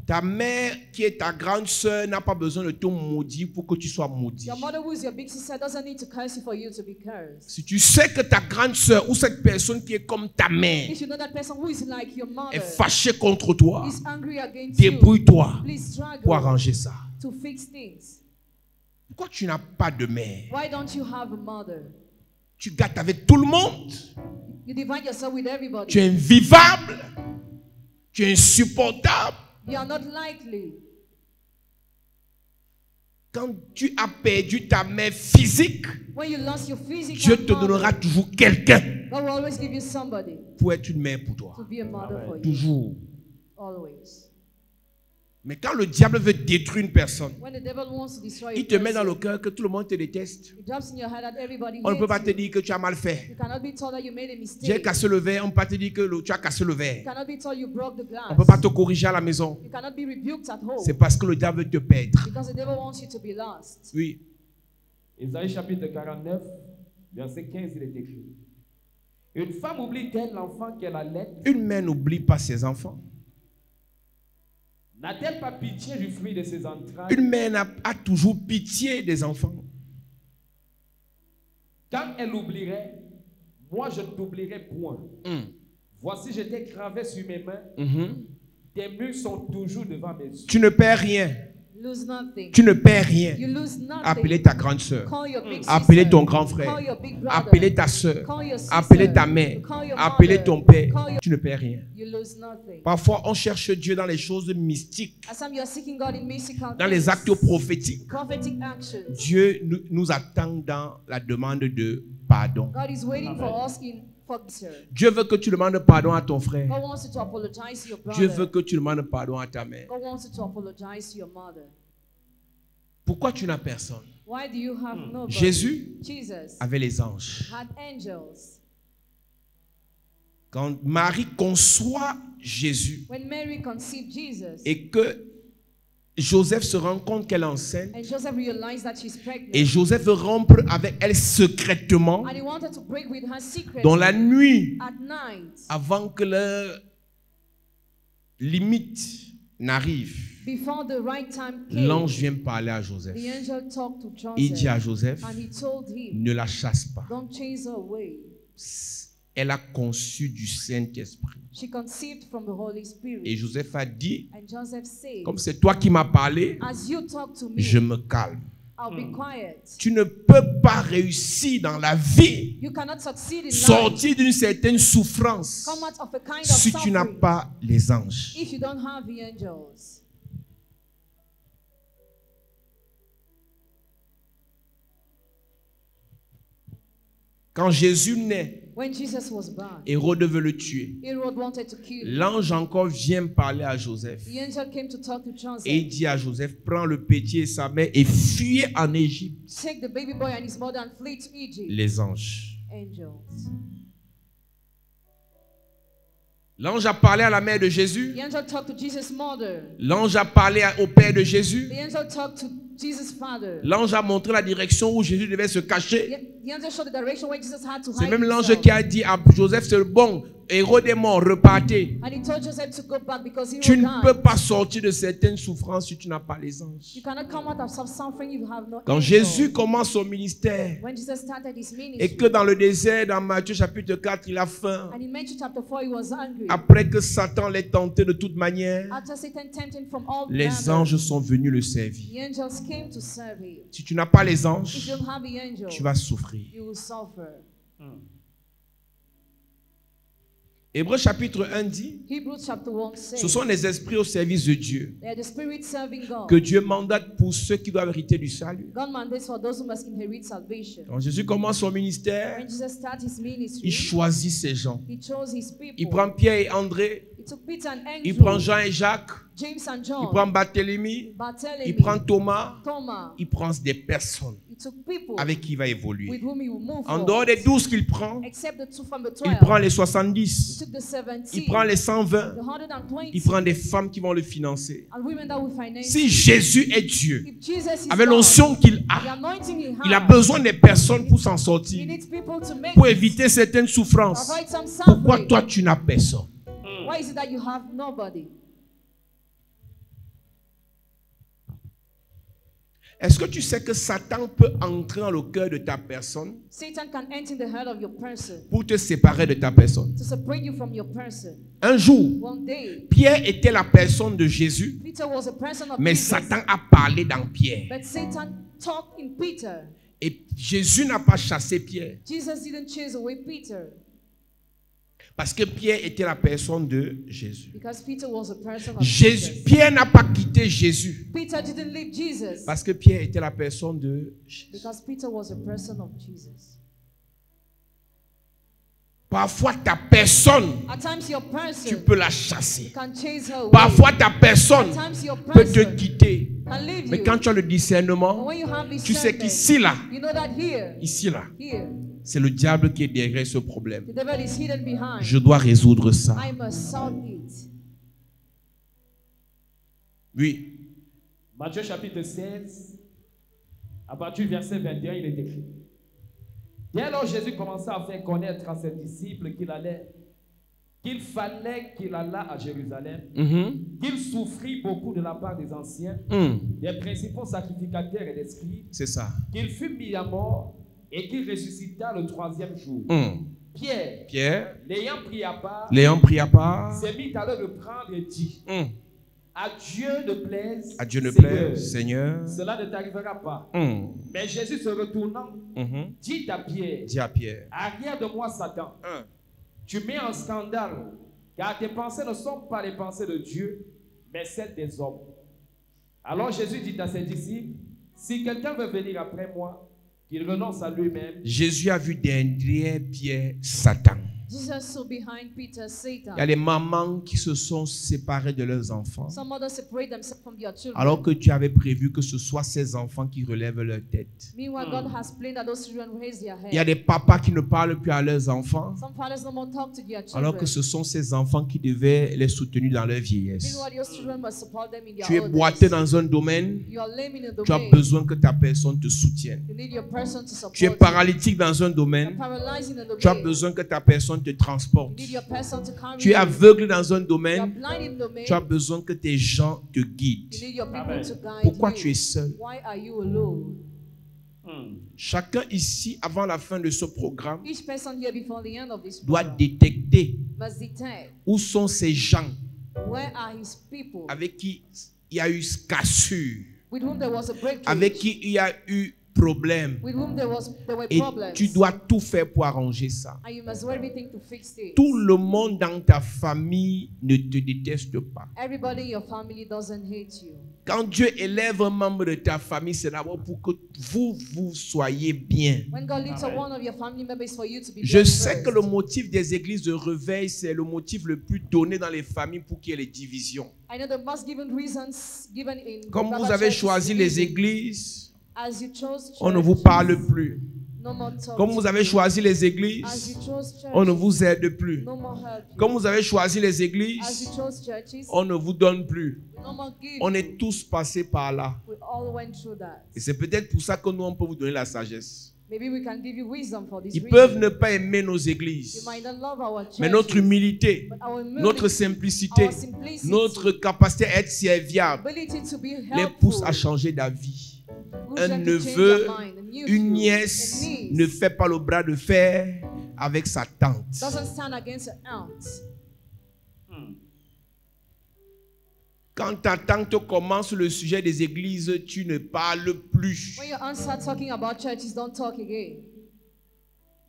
Ta mère, qui est ta grande sœur, n'a pas besoin de te maudire pour que tu sois maudit. Your mother, who is your big sister, doesn't need to curse you for you to be cursed. Si tu sais que ta grande sœur ou cette personne qui est comme ta mère If you know that person who is like your est mother fâchée contre toi, is angry against you, débrouille-toi please struggle pour arranger ça. to fix things. Pourquoi tu n'as pas de mère? Why don't you have a mother? Tu gâtes avec tout le monde. You divide yourself with everybody. Tu es invivable. Tu es insupportable. You are not likely. Quand tu as perdu ta mère physique, When you lost your physical Dieu te mother, donnera toujours quelqu'un God will always give you somebody pour être une mère pour toi. to be a mother for you. Toujours. Always. Mais quand le diable veut détruire une personne, When the devil wants to destroy il a te met dans le person, cœur que tout le monde te déteste. it drops in your head that everybody On ne peut pas hates te you. dire que tu as mal fait. You cannot be told that you made a J'ai mistake. cassé le verre, on ne peut pas te dire que tu as cassé le You verre. cannot be told you broke the glass. On ne peut pas te corriger à la maison. You cannot be rebuked at home. C'est parce que le diable veut te perdre. Because the devil wants you to be lost. Oui. Isaïe chapitre 49, verset 15, il est écrit. Une femme oublie-t-elle l'enfant qu'elle allait? Une mère n'oublie pas ses enfants. N'a-t-elle pas pitié du fruit de ses entrailles? Une mère a toujours pitié des enfants. Quand elle oublierait, moi je ne t'oublierai point. Voici, je t'ai gravé sur mes mains. Mhm. Tes murs sont toujours devant mes yeux. Tu ne perds rien. Lose nothing. Tu ne perds rien. You lose nothing. Appelez ta grande sœur. Call your big Appelez sister. ton grand frère. Call your big brother. Appelez ta sœur. Call your sister. Appelez ta mère. Call your Appelez mother. ton père. Call your- Tu ne perds rien. You lose nothing. Parfois, on cherche Dieu dans les choses mystiques, As some you are seeking God in mystical dans les things, actes prophétiques. prophetic actions. Dieu nous attend dans la demande de pardon. God is waiting for us in forgiveness. Dieu veut que tu demandes pardon à ton frère. God wants you to apologize to your brother. Dieu veut que tu demandes pardon à ta mère. God wants you to apologize to your mother. Pourquoi tu n'as personne? Why do you have nobody? Jésus Jesus avait les anges. had angels. Quand Marie conçoit Jésus When Mary conceived Jesus, et que Joseph se rend compte qu'elle est enceinte and Joseph realized that she's pregnant, et Joseph veut rompre avec elle secrètement and he wanted to break with her secretly dans la nuit at night avant que leur limite n'arrive. before the right time came. L'ange vient parler à Joseph. The angel talked to Il dit à Joseph, Joseph, and he told him, ne la chasse pas. don't chase her away. Elle a conçu du Saint-Esprit. She conceived from the Holy Spirit. Et Joseph a dit, And Joseph said, comme c'est toi qui m'as parlé, as you talk to me, je me calme. I'll be quiet. Tu ne peux pas réussir dans la vie, You cannot succeed in life. sortir d'une certaine souffrance Come out of a kind of si tu n'as suffering pas les anges. if you don't have the angels. Quand Jésus naît, When Jesus was born, Hérode veut le tuer. Herod wanted to kill him. L'ange encore vient parler à Joseph. The angel came to talk to Joseph. Et il dit à Joseph, prends le petit et sa mère et fuyez en Égypte. Take the baby boy and his mother and flee to Egypt. Les anges. Angels. L'ange a parlé à la mère de Jésus. The angel talked to Jesus' mother. L'ange a parlé au père de Jésus. The angel talked to Jesus' father. L'ange a montré la direction où Jésus devait se cacher. The angel showed the direction where Jesus had to C'est hide même l'ange himself. qui a dit à Joseph, c'est bon, Hérode est mort, repartez. And he told Joseph to go back because he Tu was ne dying. peux pas sortir de certaines souffrances si tu n'as pas les anges. You cannot come out of some suffering if you have no Quand angel. Jésus commence son ministère When Jesus started his ministry, et que dans le désert, dans Matthieu chapitre 4, il a faim, and in Matthew chapter 4 he was hungry. après que Satan l'ait tenté de toute manière, After Satan tempted him from all les manners, anges sont venus le servir. the angels came to serve him. Si tu n'as pas les If anges, you don't have the angels, tu vas souffrir. you will suffer. Hébreux chapitre 1 dit, Hebrews chapter 1 says, ce sont les esprits au service de Dieu they are the spirit serving God. que Dieu mandate pour ceux qui doivent hériter du salut. God mandates for those who must inherit salvation. Quand Jésus commence son ministère, When Jesus started his ministry, il choisit ses gens. he chose his people. Il prend Pierre et André, He took Peter and Andrew, il prend Jean et Jacques, James and il John, prend Barthélemy, Barthélemy, il prend Thomas, Thomas. il prend des personnes He took people avec qui il va with évoluer. whom he will move En forward. dehors des 12 qu'il prend, Except the two from the il 12. prend les He 70, took the 17, il prend les 120, the 120, il prend des femmes qui vont le financer. and women that will finance Si him. Jésus est Dieu, If Jesus is avec God, l'onction qu'il the a, anointing he il a has, besoin des personnes pour s'en he sortir, needs people to make pour it, éviter certaines souffrances. avoid some Pourquoi suffering. toi tu n'as personne? Why is it that you have nobody? Est-ce que tu sais que Satan peut entrer dans le cœur de ta personne Satan can enter in the heart of your person pour te séparer de ta personne? to separate you from your person. Un jour, One day, Pierre était la personne de Jésus, Peter was a person of mais Jesus, Satan a parlé dans Pierre. but Satan talked in Peter. Et Jésus n'a pas chassé Pierre Jesus didn't chase away Peter parce que Pierre était la personne de Jésus. because Peter was a person of Jesus. Pierre n'a pas quitté Jésus Peter didn't leave Jesus parce que Pierre était la personne de Jésus. because Peter was a person of Jesus. Parfois ta personne, At times your tu person peux la chasser. can chase her away. Parfois ta personne At times your peut te person quitter. can leave Mais you. quand tu as le But discernement, when you have tu sais discernment, qu'ici là, you know that here, c'est le diable qui est derrière ce problème. the devil is hidden behind. Je dois résoudre ça. I must solve it. Oui. Matthieu chapitre 16, à partir du verset 21, il est écrit. Dès lors, Jésus commença à faire connaître à ses disciples qu'il fallait qu'il allât à Jérusalem, qu'il souffrit beaucoup de la part des anciens, des principaux sacrificateurs et des scribes, C'est ça. qu'il fut mis à mort et qu'il ressuscita le troisième jour. Pierre, Pierre, l'ayant pris à part, Léon prit à part. s'est mis à le reprendre et dit, À Dieu ne plaise, À Dieu ne Seigneur, plaise, Seigneur. cela ne t'arrivera pas. Mais Jésus se retournant, dit à Pierre, Dis à Pierre. arrière de moi, Satan. Tu mets en scandale, car tes pensées ne sont pas les pensées de Dieu, mais celles des hommes. Alors Jésus dit à ses disciples, si quelqu'un veut venir après moi, qu'il renonce à lui-même. Jésus a vu derrière Pierre Satan. Jesus saw behind Peter Satan. Il y a des mamans qui se sont séparées de leurs enfants, Some mothers separate themselves from their children. alors que tu avais prévu que ce soit ces enfants qui relèvent leur tête. Meanwhile, God has planned that those children raise their head. Il y a des papas qui ne parlent plus à leurs enfants, Some fathers no more talk to their children. alors que ce sont ces enfants qui devaient les soutenir dans leur vieillesse. Meanwhile, those children must support them in their Tu es old boiteux age. dans un domaine, You are lame in a tu as domain. besoin que ta personne te soutienne. You need your person to support Tu es you. paralytique dans un You're domaine, paralyzed in a domain. tu as besoin que ta personne te transporte. You need your person to carry Tu es you. aveugle dans un You are domaine, blind in the domain. tu as besoin que tes gens te You guident. need your people to guide Pourquoi you. tu es seul? Why are you alone? Chacun ici, avant la fin de ce programme, Each person here before the end of this doit program détecter must detect où sont ces gens where are his people avec qui il y a eu cassure, with whom there was a breakthrough, avec qui il y a eu problème. with whom there were Et problems. tu dois tout faire pour arranger ça. And you must do everything to fix it. Tout le monde dans ta famille ne te déteste pas. Everybody in your family doesn't hate you. Quand Dieu élève un membre de ta famille, c'est d'abord pour que vous soyez bien. When God lifts up one of your family members for you to be Je blessed sais first. que le motif des églises de réveil, c'est le motif le plus donné dans les familles pour qu'il y ait les divisions. I know the most given reasons given in Comme other vous avez churches choisi is les easy. églises, As you chose on ne vous churches, parle plus. no more talk Comme to vous you. avez choisi les As you églises, chose church, on ne vous aide plus. no more help you. Comme vous avez choisi les As you églises, chose churches, on ne vous donne plus. no more give On you. est tous passés par là. We all went through that. Et c'est peut-être pour ça que nous, on peut vous donner la sagesse. Maybe we can give you wisdom for this Ils reason. peuvent ne pas aimer nos You églises, might not love our churches, mais notre humilité, but our humility, notre simplicité, our simplicity, notre capacité à être serviable ability to be les helpful, pousse à changer d'avis. push Un them to change neveu, their mind. A nephew, une a nièce niece ne fait pas le bras de fer avec sa tante. doesn't stand against an aunt. Quand ta tante commence le sujet des églises, tu ne parles plus. When your aunt starts talking about churches, don't talk again.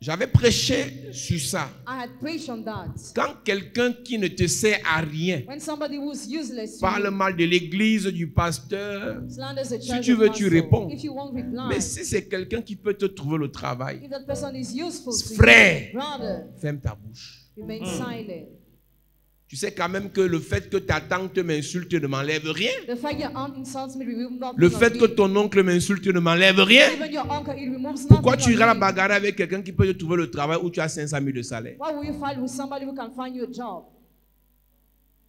J'avais prêché sur ça. I had preached on that. Quand quelqu'un qui ne te sert à rien When somebody who's useless to parle you, mal de l'église, du pasteur, slanders the si church tu or veux, tu pastor, réponds. if you won't reply, Mais si c'est quelqu'un qui peut te trouver le travail, if that person is useful to frère, you, brother, ferme ta bouche. remain silent. Tu sais quand même que le fait que ta tante m'insulte ne m'enlève rien. The fact your aunt insults me removes nothing Le of fait que me. ton oncle m'insulte ne m'enlève rien. Even your uncle, it removes Pourquoi nothing tu iras la of me. bagarrer avec quelqu'un qui peut te trouver le travail où tu as 500 000 de salaire? Why will you fight with somebody who can find you a job?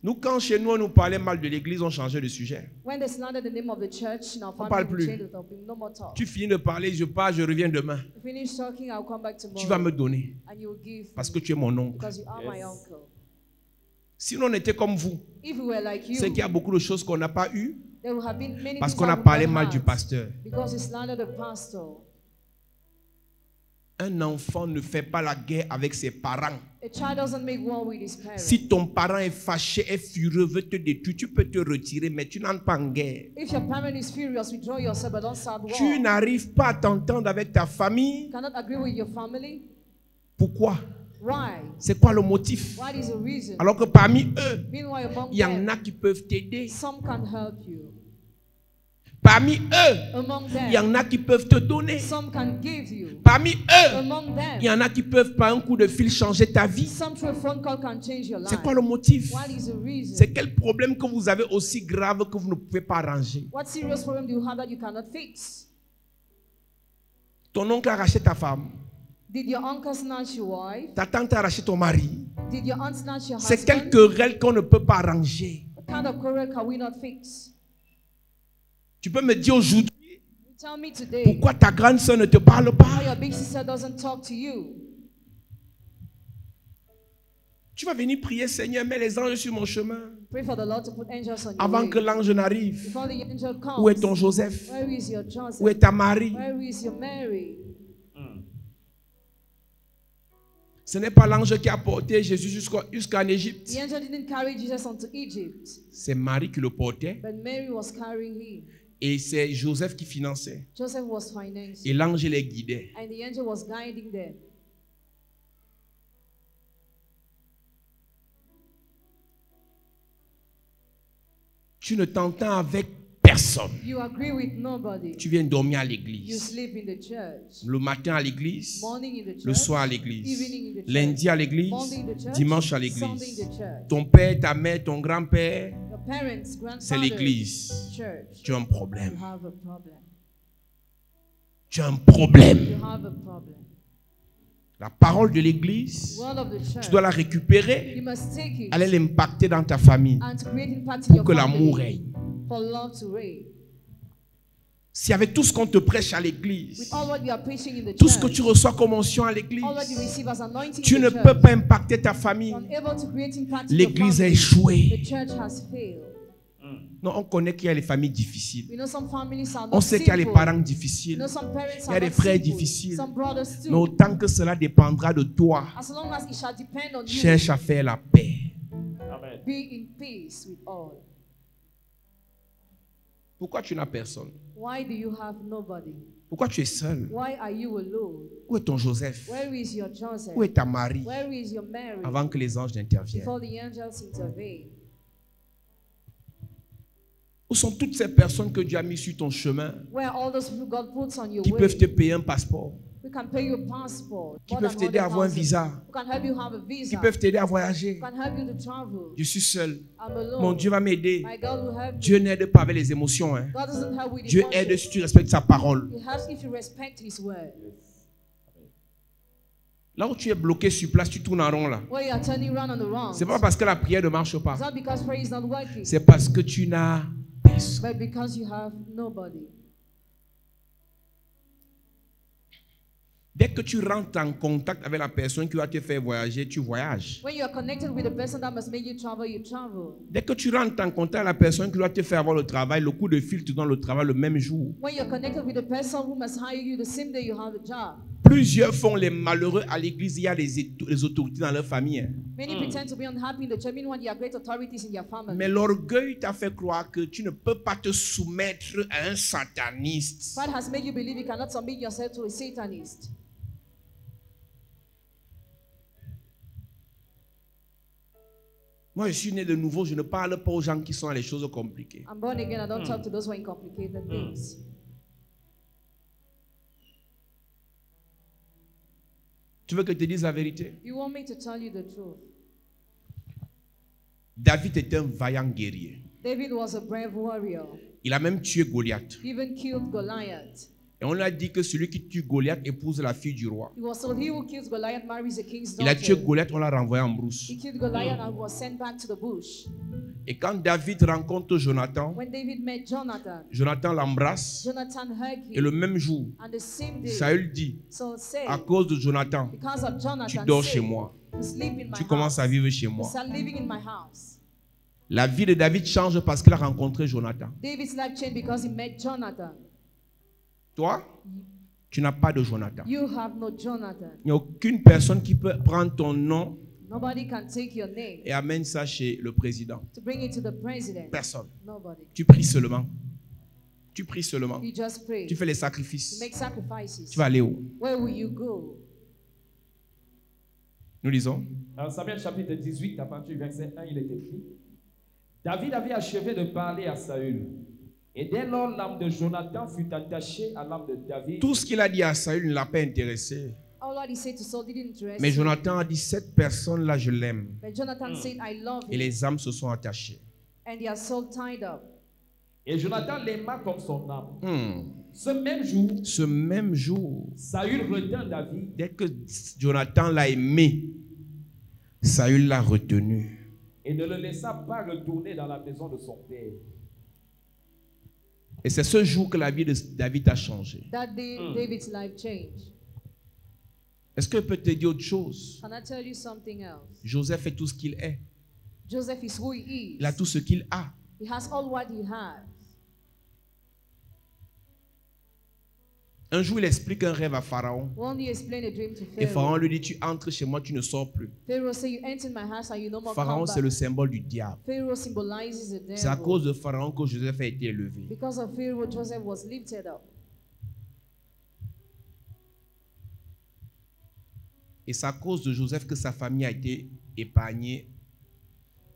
Nous, quand chez nous, on nous parlait mal de l'église, on changeait de sujet. When they slander the name of the church in our parle family, we plus. change the topic. No more talk. Tu finis de parler, je pars, je reviens demain. Finish talking, I'll come back Tu tomorrow. vas me donner And you will give parce que tu es mon oncle. because you are my Yes. uncle. Sinon, on était comme vous. If we were like you, C'est qu'il y a beaucoup de choses qu'on n'a pas eues there would have been many parce things qu'on that a we parlé not mal du had pasteur. because we slandered the pastor. Un enfant ne fait pas la guerre avec ses parents. A child doesn't make war with his parents. Si ton parent est fâché, est furieux, veut te détruire, tu peux te retirer, mais tu n'entres pas en guerre. If your parent is furious, withdraw yourself, but don't start war. Tu n'arrives pas à t'entendre avec ta famille. You cannot agree with your family. Pourquoi? Why? C'est quoi le motif? What is the reason? Alors que parmi eux, Meanwhile, among il y en them, a qui peuvent t'aider. some can help you. Parmi eux, Among il y them, en a qui peuvent te donner. some can give you. Parmi eux, Among il y them, en a qui peuvent par un coup de fil changer ta vie. some through a phone call can change your life. C'est quoi le motif? What is the reason? C'est quel problème que vous avez aussi grave que vous ne pouvez pas arranger? What serious problem do you have that you cannot fix? Ton oncle a arraché ta femme. Did your uncle snatch your wife? Ta tante a arraché ton mari. Did your aunt snatch your C'est husband? quelle querelle qu'on ne peut pas arranger. What kind of quarrel can we not fix? Tu peux me dire aujourd'hui Tell me today pourquoi ta grande soeur ne te parle why pas. your big sister doesn't talk to you. Tu vas venir prier, Seigneur, mets les anges sur mon chemin. Pray for the Lord to put angels on your Avant way. que l'ange n'arrive. Before the angel comes, Où est ton Joseph? where is your Joseph? Où est ta Marie? Where is your Mary? Ce n'est pas l'ange qui a porté Jésus jusqu'en Égypte. The angel didn't carry Jesus onto Egypt, C'est Marie qui le portait. but Mary was carrying him. Et c'est Joseph qui finançait. Joseph was financing, Et l'ange les guidait. and the angel was guiding them. Tu ne t'entends avec personne. You agree with nobody. Tu viens dormir à You l'église. sleep in the church. Le matin à l'église, Morning in the le church. soir à l'église, Evening in the church. lundi à l'église, Monday in the church. dimanche à Sunday in l'église. the church. Ton père, ta mère, ton grand-père, Your parents, c'est grandfather, l'église. church. Tu as un You problème. have a problem. Tu as un problème. You have a problem. La parole de l'église, Word of the church. tu dois la récupérer, You must take it aller l'impacter dans ta famille and to create impact in pour your que l'amour family, règne. for love to reign. Si avec tout ce qu'on te prêche à With l'église, all what you are preaching in the tout ce que church, tu reçois comme onction à l'église, all what you receive as anointing tu in ne the peux church, pas impacter ta famille. unable to create impact in your L'église a family, échoué. the church has failed. Non, on connaît qu'il y a les familles difficiles. We know some families are On not sait qu'il y a les simple. parents We difficiles. know some parents Il y a are des not frères simple. difficiles. Some brothers Mais too. autant que cela dépendra de toi, As long as it shall depend on you, cherche à faire la paix. Amen. be in peace with all. Pourquoi tu n'as personne? Why do you have nobody? Pourquoi tu es seul? Why are you alone? Où est ton Joseph? Where is your Joseph? Où est ta Marie? Where is your Mary? Avant que les anges n'interviennent. Before the angels intervene. Où sont toutes ces personnes que Dieu a mis sur ton chemin Where are all those people God puts on your qui way? peuvent te payer un passeport, We can pay you a passport. qui more peuvent than t'aider à avoir un 100,000. visa, Who can help you have a qui visa? peuvent t'aider à voyager? Who can help you to travel? Je suis seul. I'm alone. Mon Dieu va m'aider. My God will help Dieu you. n'aide pas avec les émotions. Hein. God doesn't help with Dieu emotions. aide si tu respectes sa parole. He helps if you respect His word. Là où tu es bloqué sur place, tu tournes en rond là. Where you are turning around on the wrong. C'est pas parce que la prière ne marche It's pas. not because prayer is not working, C'est parce que tu n'as personne. but because you have nobody. Dès que tu rentres en contact avec la personne qui va te faire voyager, tu voyages. When you are connected with the person that must make you travel, you travel. Dès que tu rentres en contact avec la personne qui doit te faire avoir le travail, le coup de fil te donne le travail le même jour. When you're connected with the person who must hire you the same day you have a job. Plusieurs font les malheureux à l'église, il y a les autorités dans leur famille. Hein. Many pretend to be unhappy in the church, meanwhile there are great authorities in their family. Mais l'orgueil t'a fait croire que tu ne peux pas te soumettre à un sataniste. Pride has made you believe you cannot submit yourself to a Satanist. Moi, je suis né de nouveau, je ne parle pas aux gens qui sont dans les choses compliquées. I'm born again, I don't talk to those who are in complicated things. Tu veux que je te dise la vérité? You want me to tell you the truth? David était un vaillant guerrier. David was a brave warrior. Il a même tué Goliath. He even killed Goliath. Et on lui a dit que celui qui tue Goliath épouse la fille du roi. He was told he who kills Goliath marries the king's Il a tué daughter. Goliath, on l'a renvoyé en brousse. He killed Goliath and was sent back to the bush. Et quand David rencontre Jonathan, When David met Jonathan, Jonathan l'embrasse. Jonathan hugged Et le him. même jour, And the same day, Saül dit, Saul said, à cause de Jonathan, because of Jonathan, tu dors chez said, moi. you sleep in my Tu commences à house. vivre chez You moi. start living in my house. La vie de David change parce qu'il a rencontré Jonathan. David's life changed because he met Jonathan. Toi, tu n'as pas de Jonathan. You have no Jonathan. Il n'y a aucune personne qui peut prendre ton nom Nobody can take your name et amène ça chez le président. to bring it to the president. Personne. Nobody. Tu pries seulement. Tu pries seulement. You just pray. Tu fais les You sacrifices. make sacrifices. Tu vas aller où? Where will you go? Nous lisons. Dans Samuel chapitre 18, à partir du verset 1, il est écrit: David avait achevé de parler à Saül. Et dès lors, l'âme de Jonathan fut attachée à l'âme de David. Tout ce qu'il a dit à Saül ne l'a pas intéressé. All what he said to Saul didn't interest Mais him. Jonathan a dit, cette personne-là, je l'aime. But Jonathan said, I love Et him. les âmes se sont attachées. And they are so tied up. Et Jonathan l'aima comme son âme. Hmm. Ce même jour, Ce même jour, Saül retint David. dès que Jonathan l'a aimé, Saül l'a retenu. Et ne le laissa pas retourner dans la maison de son père. Et c'est ce jour que la vie de David a changé. That day, David's life changed. Est-ce que je peux te dire autre chose? Can I tell you something else? Joseph est tout ce qu'il est. Joseph is who he is. Il a tout ce qu'il a. He has all what he has. Un jour, il explique un rêve à Pharaon. One day he explained a dream to Et Pharaon Pharaoh. lui dit, tu entres chez moi, tu ne sors plus. Pharaoh said, you enter my house and you no more Pharaon, come c'est back. le symbole du diable. Pharaoh symbolizes the C'est à devil. cause de Pharaon que Joseph a été élevé. Because of Pharaoh, Joseph was lifted up. Et c'est à cause de Joseph que sa famille a été épargnée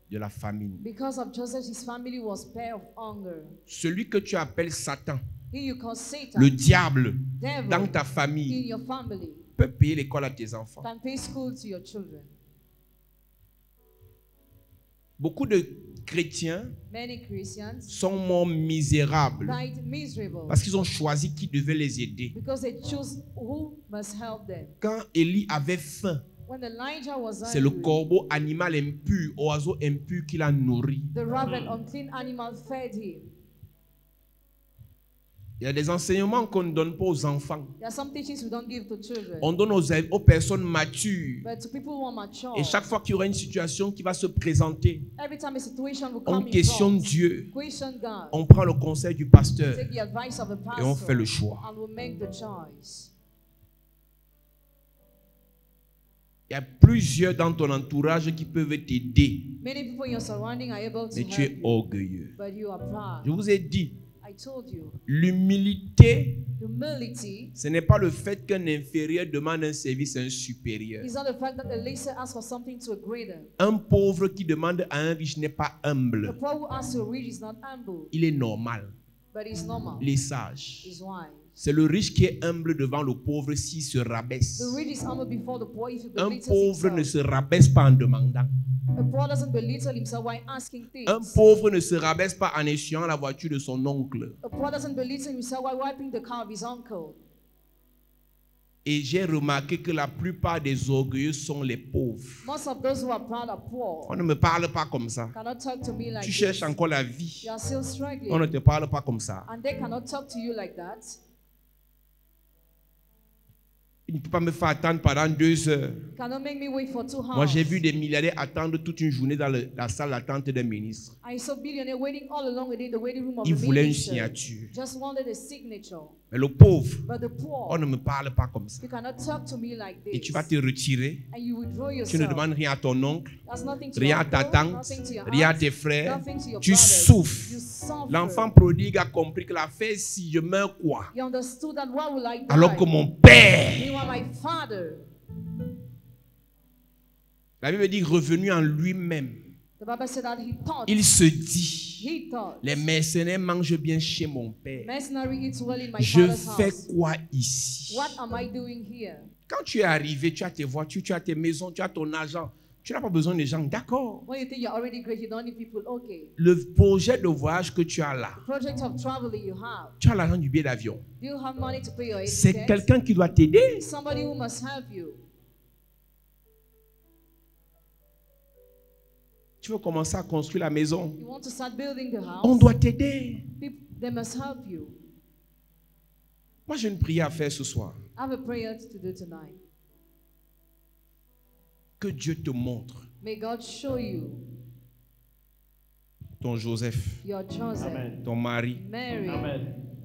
de la famine. Because of Joseph, his family was spared of hunger. Celui que tu appelles Satan, Here you call Satan, le diable, devil, dans ta in famille, your family, peut payer l'école à tes enfants. can pay school to your children. Beaucoup de chrétiens Many Christians sont morts misérables died miserable parce qu'ils ont choisi qui devait les aider. because they choose who must help them. Quand Élie avait faim, When Elijah was c'est le hungry, corbeau animal impur, oiseau impur qui l'a nourri. the raven, unclean animal fed him. Il y a des enseignements qu'on ne donne pas aux enfants. There are some teachings we don't give to children, On donne aux personnes matures. but to people who are mature. Et chaque fois qu'il y aura une situation qui va se présenter, Every time a situation will on come in questionne front, Dieu. question God, On prend le conseil du pasteur take the advice of the et on fait pastor, le choix. and we'll make the choice. Il y a plusieurs dans ton entourage qui peuvent t'aider, Many people in your surrounding are able to mais tu help es you, orgueilleux. but you are Je proud. vous ai dit, I told you, l'humilité, humility ce n'est pas le fait qu'un inférieur demande un service à un supérieur. is not the fact that the lesser asks for something to a greater. Un pauvre qui demande à un riche n'est pas The humble. poor who asks to a rich is not humble, Il est normal. but is normal, Il est sage. is wise. C'est le riche qui est humble devant le pauvre s'il se rabaisse. The rich is humble before the poor if he Un belittles pauvre ne himself. se rabaisse pas en demandant. A poor doesn't belittle himself while asking things. Un pauvre ne se rabaisse pas en essuyant la voiture de son oncle. A poor doesn't belittle himself while wiping the car of his uncle. Et j'ai remarqué que la plupart des orgueilleux sont les pauvres. Most of those who are proud are poor. On ne me parle pas comme ça. Cannot talk to me like Tu this. cherches encore la vie. You are still On ne struggling. te parle pas comme ça. And they cannot talk to you like that. Il ne peut pas me faire attendre pendant 2 heures. Cannot make me wait for 2 hours. Moi, j'ai vu des milliardaires attendre toute une journée dans la salle d'attente d'un ministre. I saw billionaire waiting all along within the waiting room of Ils the voulaient une minister. signature. Just wanted a signature. Mais le pauvre, But the poor, on ne me parle pas comme ça. you cannot talk to me like Et this. tu vas te retirer. And you withdraw Tu ne yourself. demandes rien à ton oncle, That's nothing to rien your à ta uncle, tante, nothing to your rien à aunt, tes frères. nothing to your Tu brothers. souffres. You suffer. L'enfant prodigue a compris que l'affaire, si je meurs quoi? You understood that why will I die? Alors que mon père, You are my father. la Bible dit revenu en lui-même, The Bible said that he thought. il se dit, He thought. les mercenaires mangent bien chez mon père. Mercenary eats well in my Je father's fais house. quoi ici? What am I doing here? Quand tu es arrivé, tu as tes voitures, tu as tes maisons, tu as ton argent. Tu n'as pas besoin des gens, d'accord. When you think you're already great, you don't need people. Okay. Le projet de voyage que tu as là, Project of traveling you have. tu as l'argent du billet d'avion. Do you have money to pay your C'est tickets? quelqu'un qui doit t'aider. Somebody who must help you. Tu veux commencer à construire la maison. You want to start building the house? On doit t'aider. They must help you. Moi, j'ai une prière à faire ce soir. I have a prayer to do tonight. Que Dieu te montre May God show you ton Joseph, your Joseph, ton mari, Mary,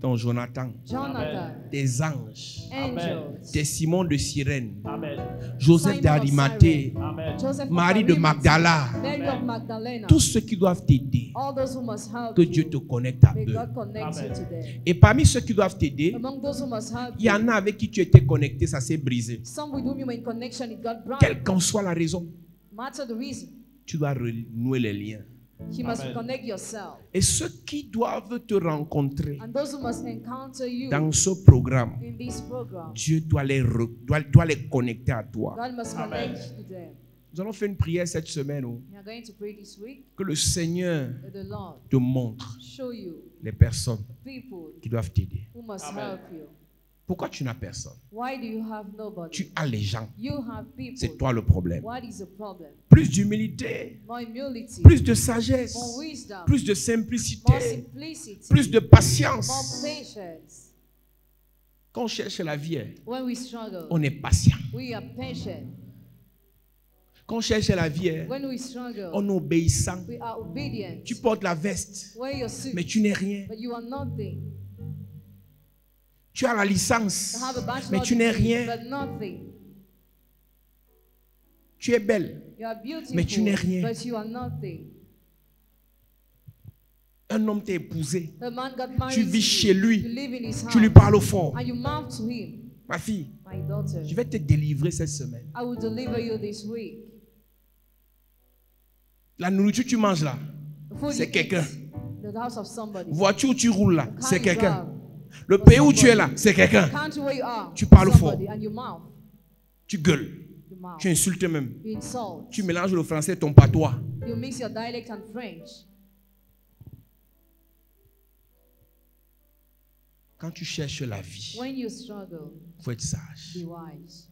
ton Jonathan, Jonathan, tes anges, angels, tes Simon de Cyrène, Amen. Joseph Simon of d'Arimathée, Amen. Joseph of Marie de Arimathea, Magdala, Mary of Magdalena, tous ceux qui doivent t'aider, all those who must help que you. Dieu te connecte à May eux. God connect you Amen. to them. Et parmi ceux qui doivent t'aider, Among those who must help il y en you, a avec qui tu étais connecté, ça s'est brisé. some with whom you were in connection, it got broken. Quelle qu'en soit la raison, Matter the reason, tu dois renouer les liens. you must Amen. connect yourself. Et ceux qui doivent te rencontrer And those who must encounter you dans ce programme, in this program, Dieu doit les connecter à toi. God must Amen. connect to them. Nous allons faire une prière cette semaine. We are going to pray this week Que le Seigneur that the Lord te montre show you les personnes people qui doivent t'aider. who must Amen. help you. Pourquoi tu n'as personne? Why do you have nobody? Tu as les gens. You have people. C'est toi le problème. What is the problem? Plus d'humilité, More humility, plus de sagesse, more wisdom, plus de more simplicité, simplicity, plus de more patience. patience. Quand on cherche la vie, When we struggle, on est patient. we are patient. Quand on cherche la vie, When we struggle, on est obéissant. we are obedient. Tu portes la veste, Wear your suit, mais tu n'es rien. but you are nothing. Tu as la licence, to have a bachelor mais tu n'es degree, rien. but nothing. Tu es belle. You are beautiful, Mais tu n'es rien. but you are nothing. Un homme t'a épousé. The man got married Tu vis to chez you. lui. You live in his house. Tu lui parles fort. And you mouth to him, Ma fille, my daughter, je vais te délivrer cette semaine. I will deliver you this week. La nourriture que tu manges là, The food c'est you quelqu'un. eat, the house of somebody. Voiture où tu roules là, The car c'est you quelqu'un. drive, Le pays où tu es là, c'est quelqu'un. the country where you are, Tu parles somebody, fort. and you mouth, Tu gueules. you mouth. Tu insultes même. You insult. Tu mélanges le français et ton patois. You mix your dialect and French. Quand tu cherches la vie, When you struggle, il faut être sage. be wise.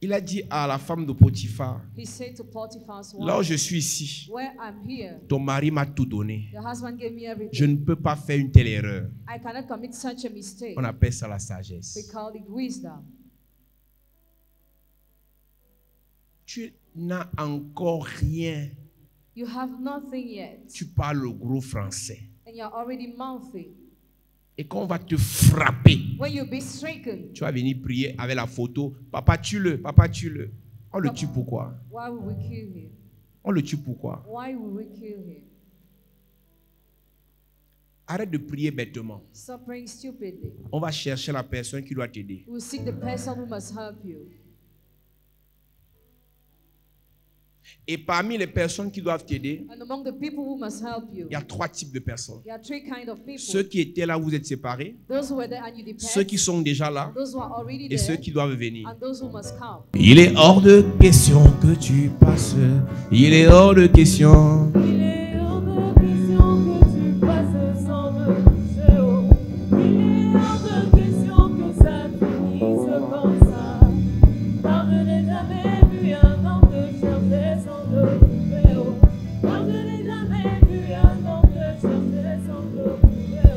Il a dit à la femme de Potiphar, He said to Potiphar's là où wife, je suis ici, where I'm here, ton mari m'a tout donné. the husband gave me Je everything. ne peux pas faire une telle erreur. I cannot commit such a mistake. On appelle ça la We sagesse. call it wisdom. Tu n'as encore rien. You have nothing yet, Tu parles le gros français. and you're already mouthing. Et quand on va te frapper, When you be stricken, tu vas venir prier avec la photo. Papa, tue-le. Papa, tue-le. On le tue pourquoi? why will we kill him? On le tue pourquoi? Why will we kill him? Arrête de prier bêtement. Stop praying stupidly. On va chercher la personne qui doit t'aider. We will seek the person who must help you. Et parmi les personnes qui doivent t'aider, And among the people who must help you, il y a 3 types de personnes. there are 3 kinds of people. Ceux qui étaient là, vous êtes séparés. Those who were there and you depend, Ceux qui sont déjà là. those who are already Et there, ceux qui doivent venir. and those who must come. Il est hors de question que tu passes. Il est hors de question. Il est hors de question que tu passes sans me toucher, oh. Il est hors de question que ça finisse comme ça. Car je n'ai jamais vu un homme te chercher sans te trouver, oh. Car je n'ai jamais vu un homme te chercher sans te trouver, oh.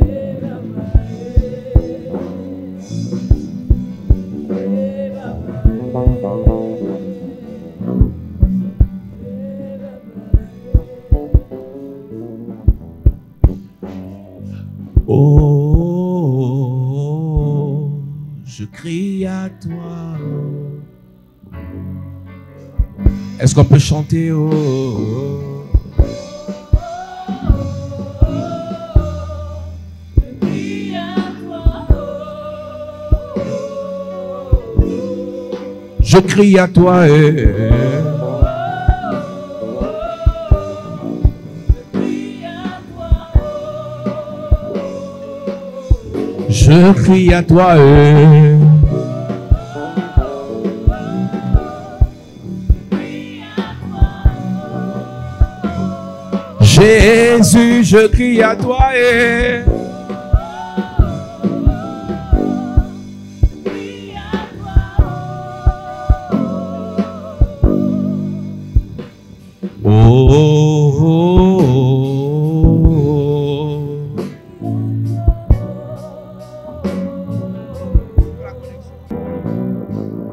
Eh, papa, eh. Eh, papa, Oh, je crie à toi. Est-ce qu'on peut chanter? Oh, crie à toi, je crie à toi. crie à toi, Je crie à toi. Jésus, je crie à toi.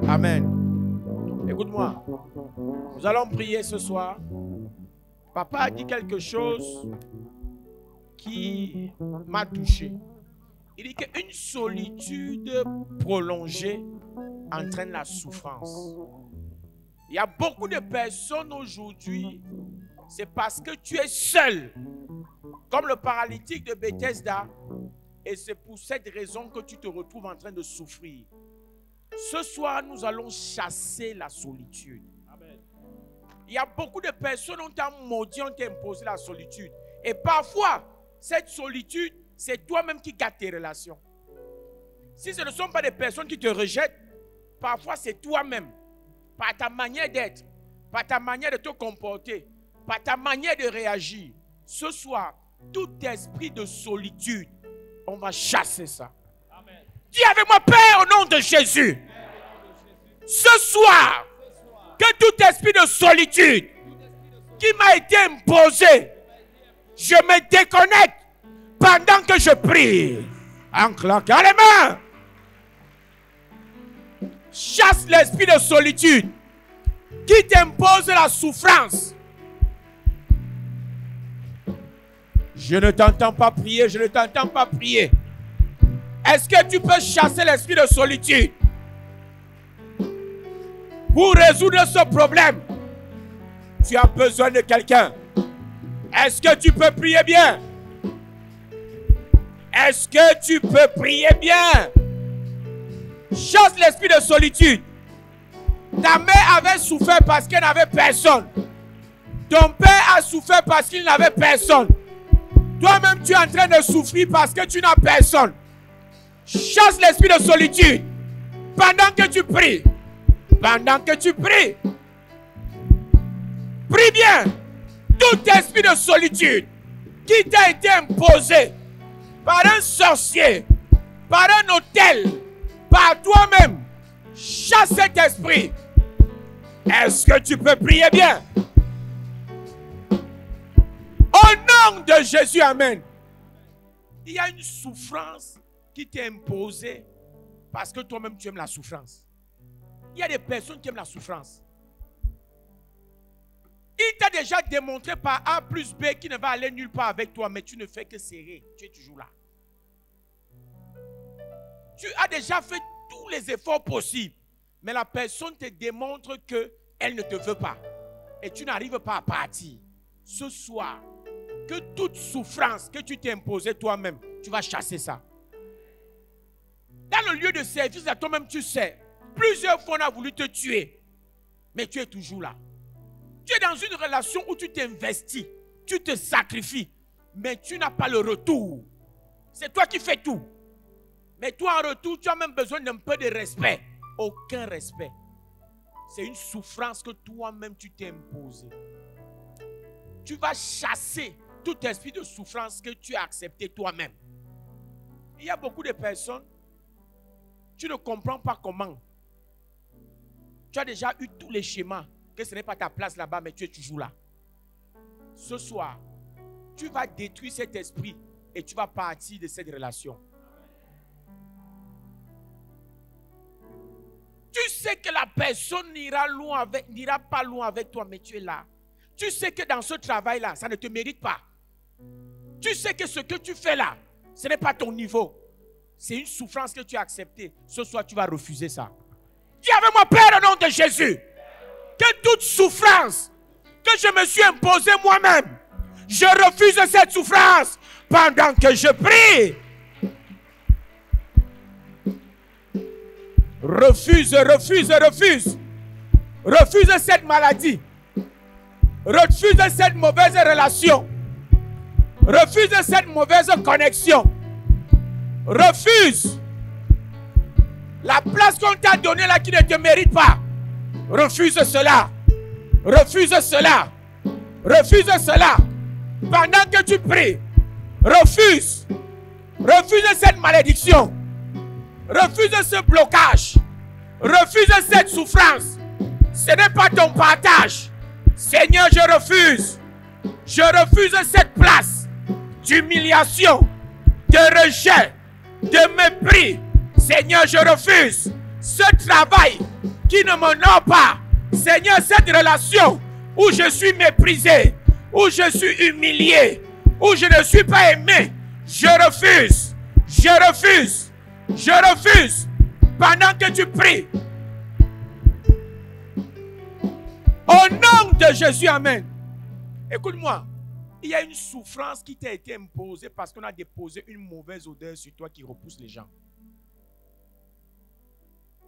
Amen. Écoute-moi. Nous allons prier ce soir. Papa a dit quelque chose qui m'a touché. Il dit qu'une solitude prolongée entraîne la souffrance. Il y a beaucoup de personnes aujourd'hui, c'est parce que tu es seul, comme le paralytique de Bethesda, et c'est pour cette raison que tu te retrouves en train de souffrir. Ce soir, nous allons chasser la solitude. Amen. Il y a beaucoup de personnes qui ont maudit, ont imposé la solitude. Et parfois, cette solitude, c'est toi-même qui gâtes tes relations. Si ce ne sont pas des personnes qui te rejettent, parfois c'est toi-même, par ta manière d'être, par ta manière de te comporter, par ta manière de réagir. Ce soir, tout esprit de solitude, on va chasser ça. Amen. Dis avec moi, Père, au nom de Jésus, ce soir, que tout esprit de solitude qui m'a été imposé, je me déconnecte pendant que je prie. En claquant les mains. Chasse l'esprit de solitude qui t'impose la souffrance. Je ne t'entends pas prier, je ne t'entends pas prier. Est-ce que tu peux chasser l'esprit de solitude? Pour résoudre ce problème, tu as besoin de quelqu'un. Est-ce que tu peux prier bien? Est-ce que tu peux prier bien? Chasse l'esprit de solitude. Ta mère avait souffert parce qu'elle n'avait personne. Ton père a souffert parce qu'il n'avait personne. Toi-même, tu es en train de souffrir parce que tu n'as personne. Chasse l'esprit de solitude pendant que tu pries. Pendant que tu pries. Prie bien. Tout esprit de solitude qui t'a été imposé par un sorcier, par un hôtel, par toi-même, chasse cet esprit. Est-ce que tu peux prier bien? Au nom de Jésus, amen. Il y a une souffrance qui t'est imposée parce que toi-même tu aimes la souffrance. Il y a des personnes qui aiment la souffrance. Il t'a déjà démontré par A plus B qui ne va aller nulle part avec toi, mais tu ne fais que serrer. Tu es toujours là. Tu as déjà fait tous les efforts possibles, mais la personne te démontre qu'elle ne te veut pas. Et tu n'arrives pas à partir. Ce soir, que toute souffrance que tu t'es imposée toi-même, tu vas chasser ça. Dans le lieu de service, à toi-même, tu sais, plusieurs fois on a voulu te tuer, mais tu es toujours là. Tu es dans une relation où tu t'investis, tu te sacrifies, mais tu n'as pas le retour. C'est toi qui fais tout. Mais toi, en retour, tu as même besoin d'un peu de respect. Aucun respect. C'est une souffrance que toi-même tu t'es imposée. Tu vas chasser tout esprit de souffrance que tu as accepté toi-même. Il y a beaucoup de personnes, tu ne comprends pas comment. Tu as déjà eu tous les schémas, que ce n'est pas ta place là-bas, mais tu es toujours là. Ce soir, tu vas détruire cet esprit et tu vas partir de cette relation. Tu sais que la personne n'ira pas loin avec toi, mais tu es là. Tu sais que dans ce travail-là, ça ne te mérite pas. Tu sais que ce que tu fais là, ce n'est pas ton niveau. C'est une souffrance que tu as acceptée. Ce soir, tu vas refuser ça. Dis avec moi, Père, au nom de Jésus, que toute souffrance que je me suis imposée moi-même, je refuse cette souffrance pendant que je prie. Refuse, refuse, refuse. Refuse cette maladie. Refuse cette mauvaise relation. Refuse cette mauvaise connexion. Refuse la place qu'on t'a donnée là qui ne te mérite pas. Refuse cela. Refuse cela. Refuse cela. Pendant que tu pries, refuse. Refuse cette malédiction. Refuse ce blocage. Refuse cette souffrance. Ce n'est pas ton partage. Seigneur, je refuse. Je refuse cette place d'humiliation, de rejet, de mépris. Seigneur, je refuse ce travail qui ne m'honore pas. Seigneur, cette relation où je suis méprisé, où je suis humilié, où je ne suis pas aimé. Je refuse. Je refuse. Je refuse. Pendant que tu pries. Au nom de Jésus, amen. Écoute-moi. Il y a une souffrance qui t'a été imposée parce qu'on a déposé une mauvaise odeur sur toi qui repousse les gens.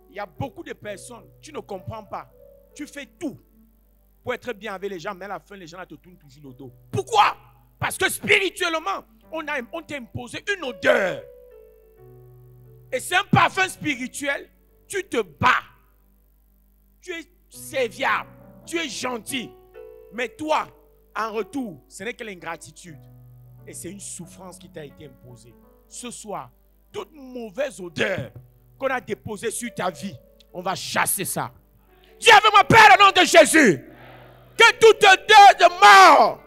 Il y a beaucoup de personnes, tu ne comprends pas. Tu fais tout pour être bien avec les gens, mais à la fin, les gens te tournent toujours le dos. Pourquoi? Parce que spirituellement, on t'a imposé une odeur. Et c'est un parfum spirituel. Tu te bats. Tu es serviable. Tu es gentil. Mais toi, en retour, ce n'est que l'ingratitude. Et c'est une souffrance qui t'a été imposée. Ce soir, toute mauvaise odeur qu'on a déposée sur ta vie, on va chasser ça. Dis avec moi, Père, au nom de Jésus, que toute odeur de mort,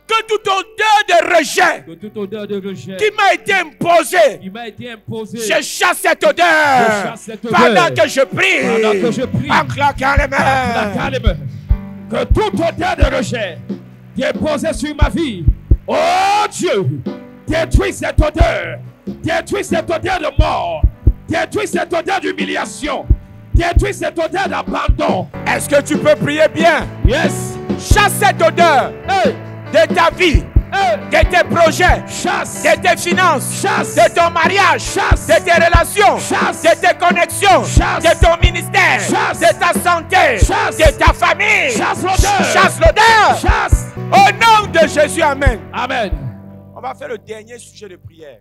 que toute odeur de rejet, qui m'a été imposée, je chasse cette odeur, pendant que je prie, en claquant les mains. Que toute odeur de rejet qui est posée sur ma vie, Oh Dieu, détruis cette odeur. Détruis cette odeur de mort. Détruis cette odeur d'humiliation. Détruis cette odeur d'abandon. Est-ce que tu peux prier bien? Yes. Chasse cette odeur de ta vie, de tes projets, Chasse. de tes finances, Chasse. de ton mariage, Chasse. de tes relations, Chasse. de tes connexions, Chasse. de ton ministère, Chasse. de ta santé, Chasse. de ta famille. Chasse l'odeur. Chasse l'odeur. Chasse. Au nom de Jésus, amen. Amen. On va faire le dernier sujet de prière.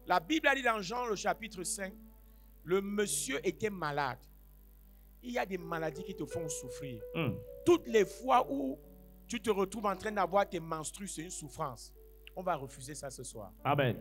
La Bible a dit dans Jean, le chapitre 5, le monsieur était malade. Il y a des maladies qui te font souffrir. Toutes les fois où tu te retrouves en train d'avoir tes menstrues, c'est une souffrance. On va refuser ça ce soir. Amen.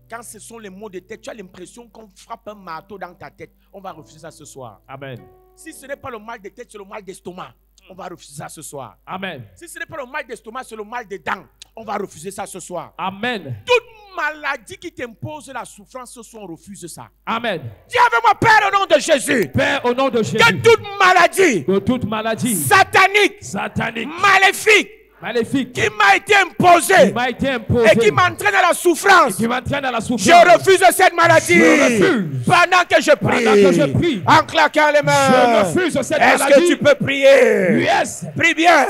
Quand ce sont les maux de tête, tu as l'impression qu'on frappe un marteau dans ta tête. On va refuser ça ce soir. Amen. Si ce n'est pas le mal de tête, c'est le mal d'estomac. On va refuser ça ce soir. Amen. Si ce n'est pas le mal d'estomac, c'est le mal des dents. On va refuser ça ce soir. Amen. Toute maladie qui t'impose la souffrance, ce soir, on refuse ça. Amen. Dis avec moi, Père, au nom de Jésus. Père, au nom de Jésus. Que toute maladie De toute maladie. satanique, Satanique. maléfique, Maléfique. qui m'a été imposée Qui m'a été imposée. et qui m'entraîne à la souffrance, Qui m'entraîne à la souffrance. je refuse cette maladie. Je refuse. Pendant que je prie, Pendant que je prie. en claquant les mains, Je refuse cette est-ce maladie. que tu peux prier? Yes. Prie bien.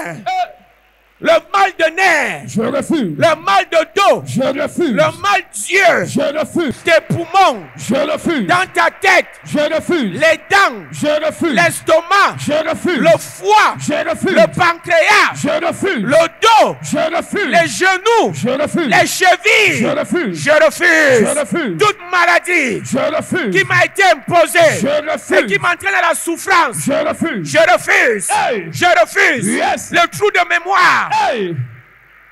Le mal de nerfs, Je refuse. le mal de dos, Je refuse. le mal d'yeux, Je refuse. tes poumons, Je refuse. dans ta tête, Je refuse. les dents, Je refuse. l'estomac, Je refuse. le foie, Je refuse. le pancréas, Je refuse. le dos, Je refuse. les genoux, Je refuse. les chevilles. Je refuse. Je refuse. Je refuse. Toute maladie Je refuse. qui m'a été imposée Je et refuse. qui m'entraîne à la souffrance. Je refuse. Je refuse. Hey. Je refuse. Yes. Le trou de mémoire. Hey.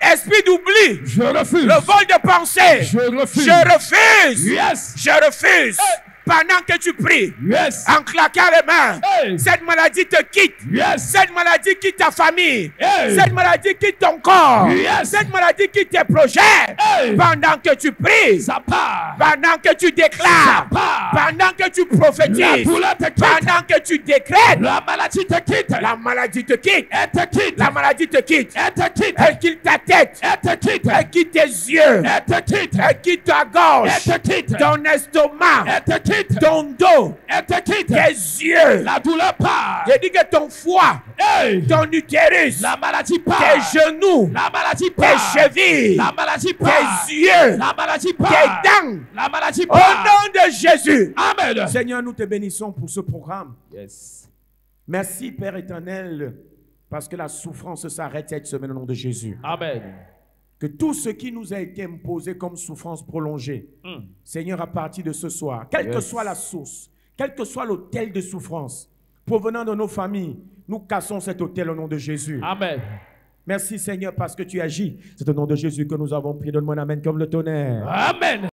Esprit d'oubli. Je refuse. Le vol de pensée. Je refuse. Je refuse. Yes. Je refuse. Pendant que tu pries, Yes. en claquant les mains, Hey. cette maladie te quitte. Yes. Cette maladie quitte ta famille. Hey. Cette maladie quitte ton corps. Yes. Cette maladie quitte tes projets. Hey. Pendant que tu pries. Ça part. Pendant que tu déclares. Ça part. Pendant que tu La prophétises. douleur te quitte. Pendant que tu décrètes. La maladie te quitte. La maladie te quitte. Elle te quitte. La maladie te quitte. Elle te quitte. Elle quitte ta tête. Elle te quitte. Elle quitte tes yeux. Elle te quitte. Elle quitte ta gorge. Elle te quitte. Ton estomac. Elle te quitte. Ton dos. Elle te quitte. Tes yeux. La douleur part. J'ai dit que ton foie. Hey. Ton utérus. La maladie part. Tes genoux. La maladie Tes part. chevilles. La maladie part. Tes yeux. La maladie part. Tes dents. La maladie Au part. nom de Jésus. Amen. Seigneur, nous te bénissons pour ce programme. Yes. Merci, Père éternel, parce que la souffrance s'arrête cette semaine au nom de Jésus. Amen. Que tout ce qui nous a été imposé comme souffrance prolongée, Seigneur, à partir de ce soir, quelle que soit la source, quel que soit l'autel de souffrance provenant de nos familles, nous cassons cet autel au nom de Jésus. Amen. Merci, Seigneur, parce que tu agis. C'est au nom de Jésus que nous avons prié. Donne-moi un amen comme le tonnerre. Amen.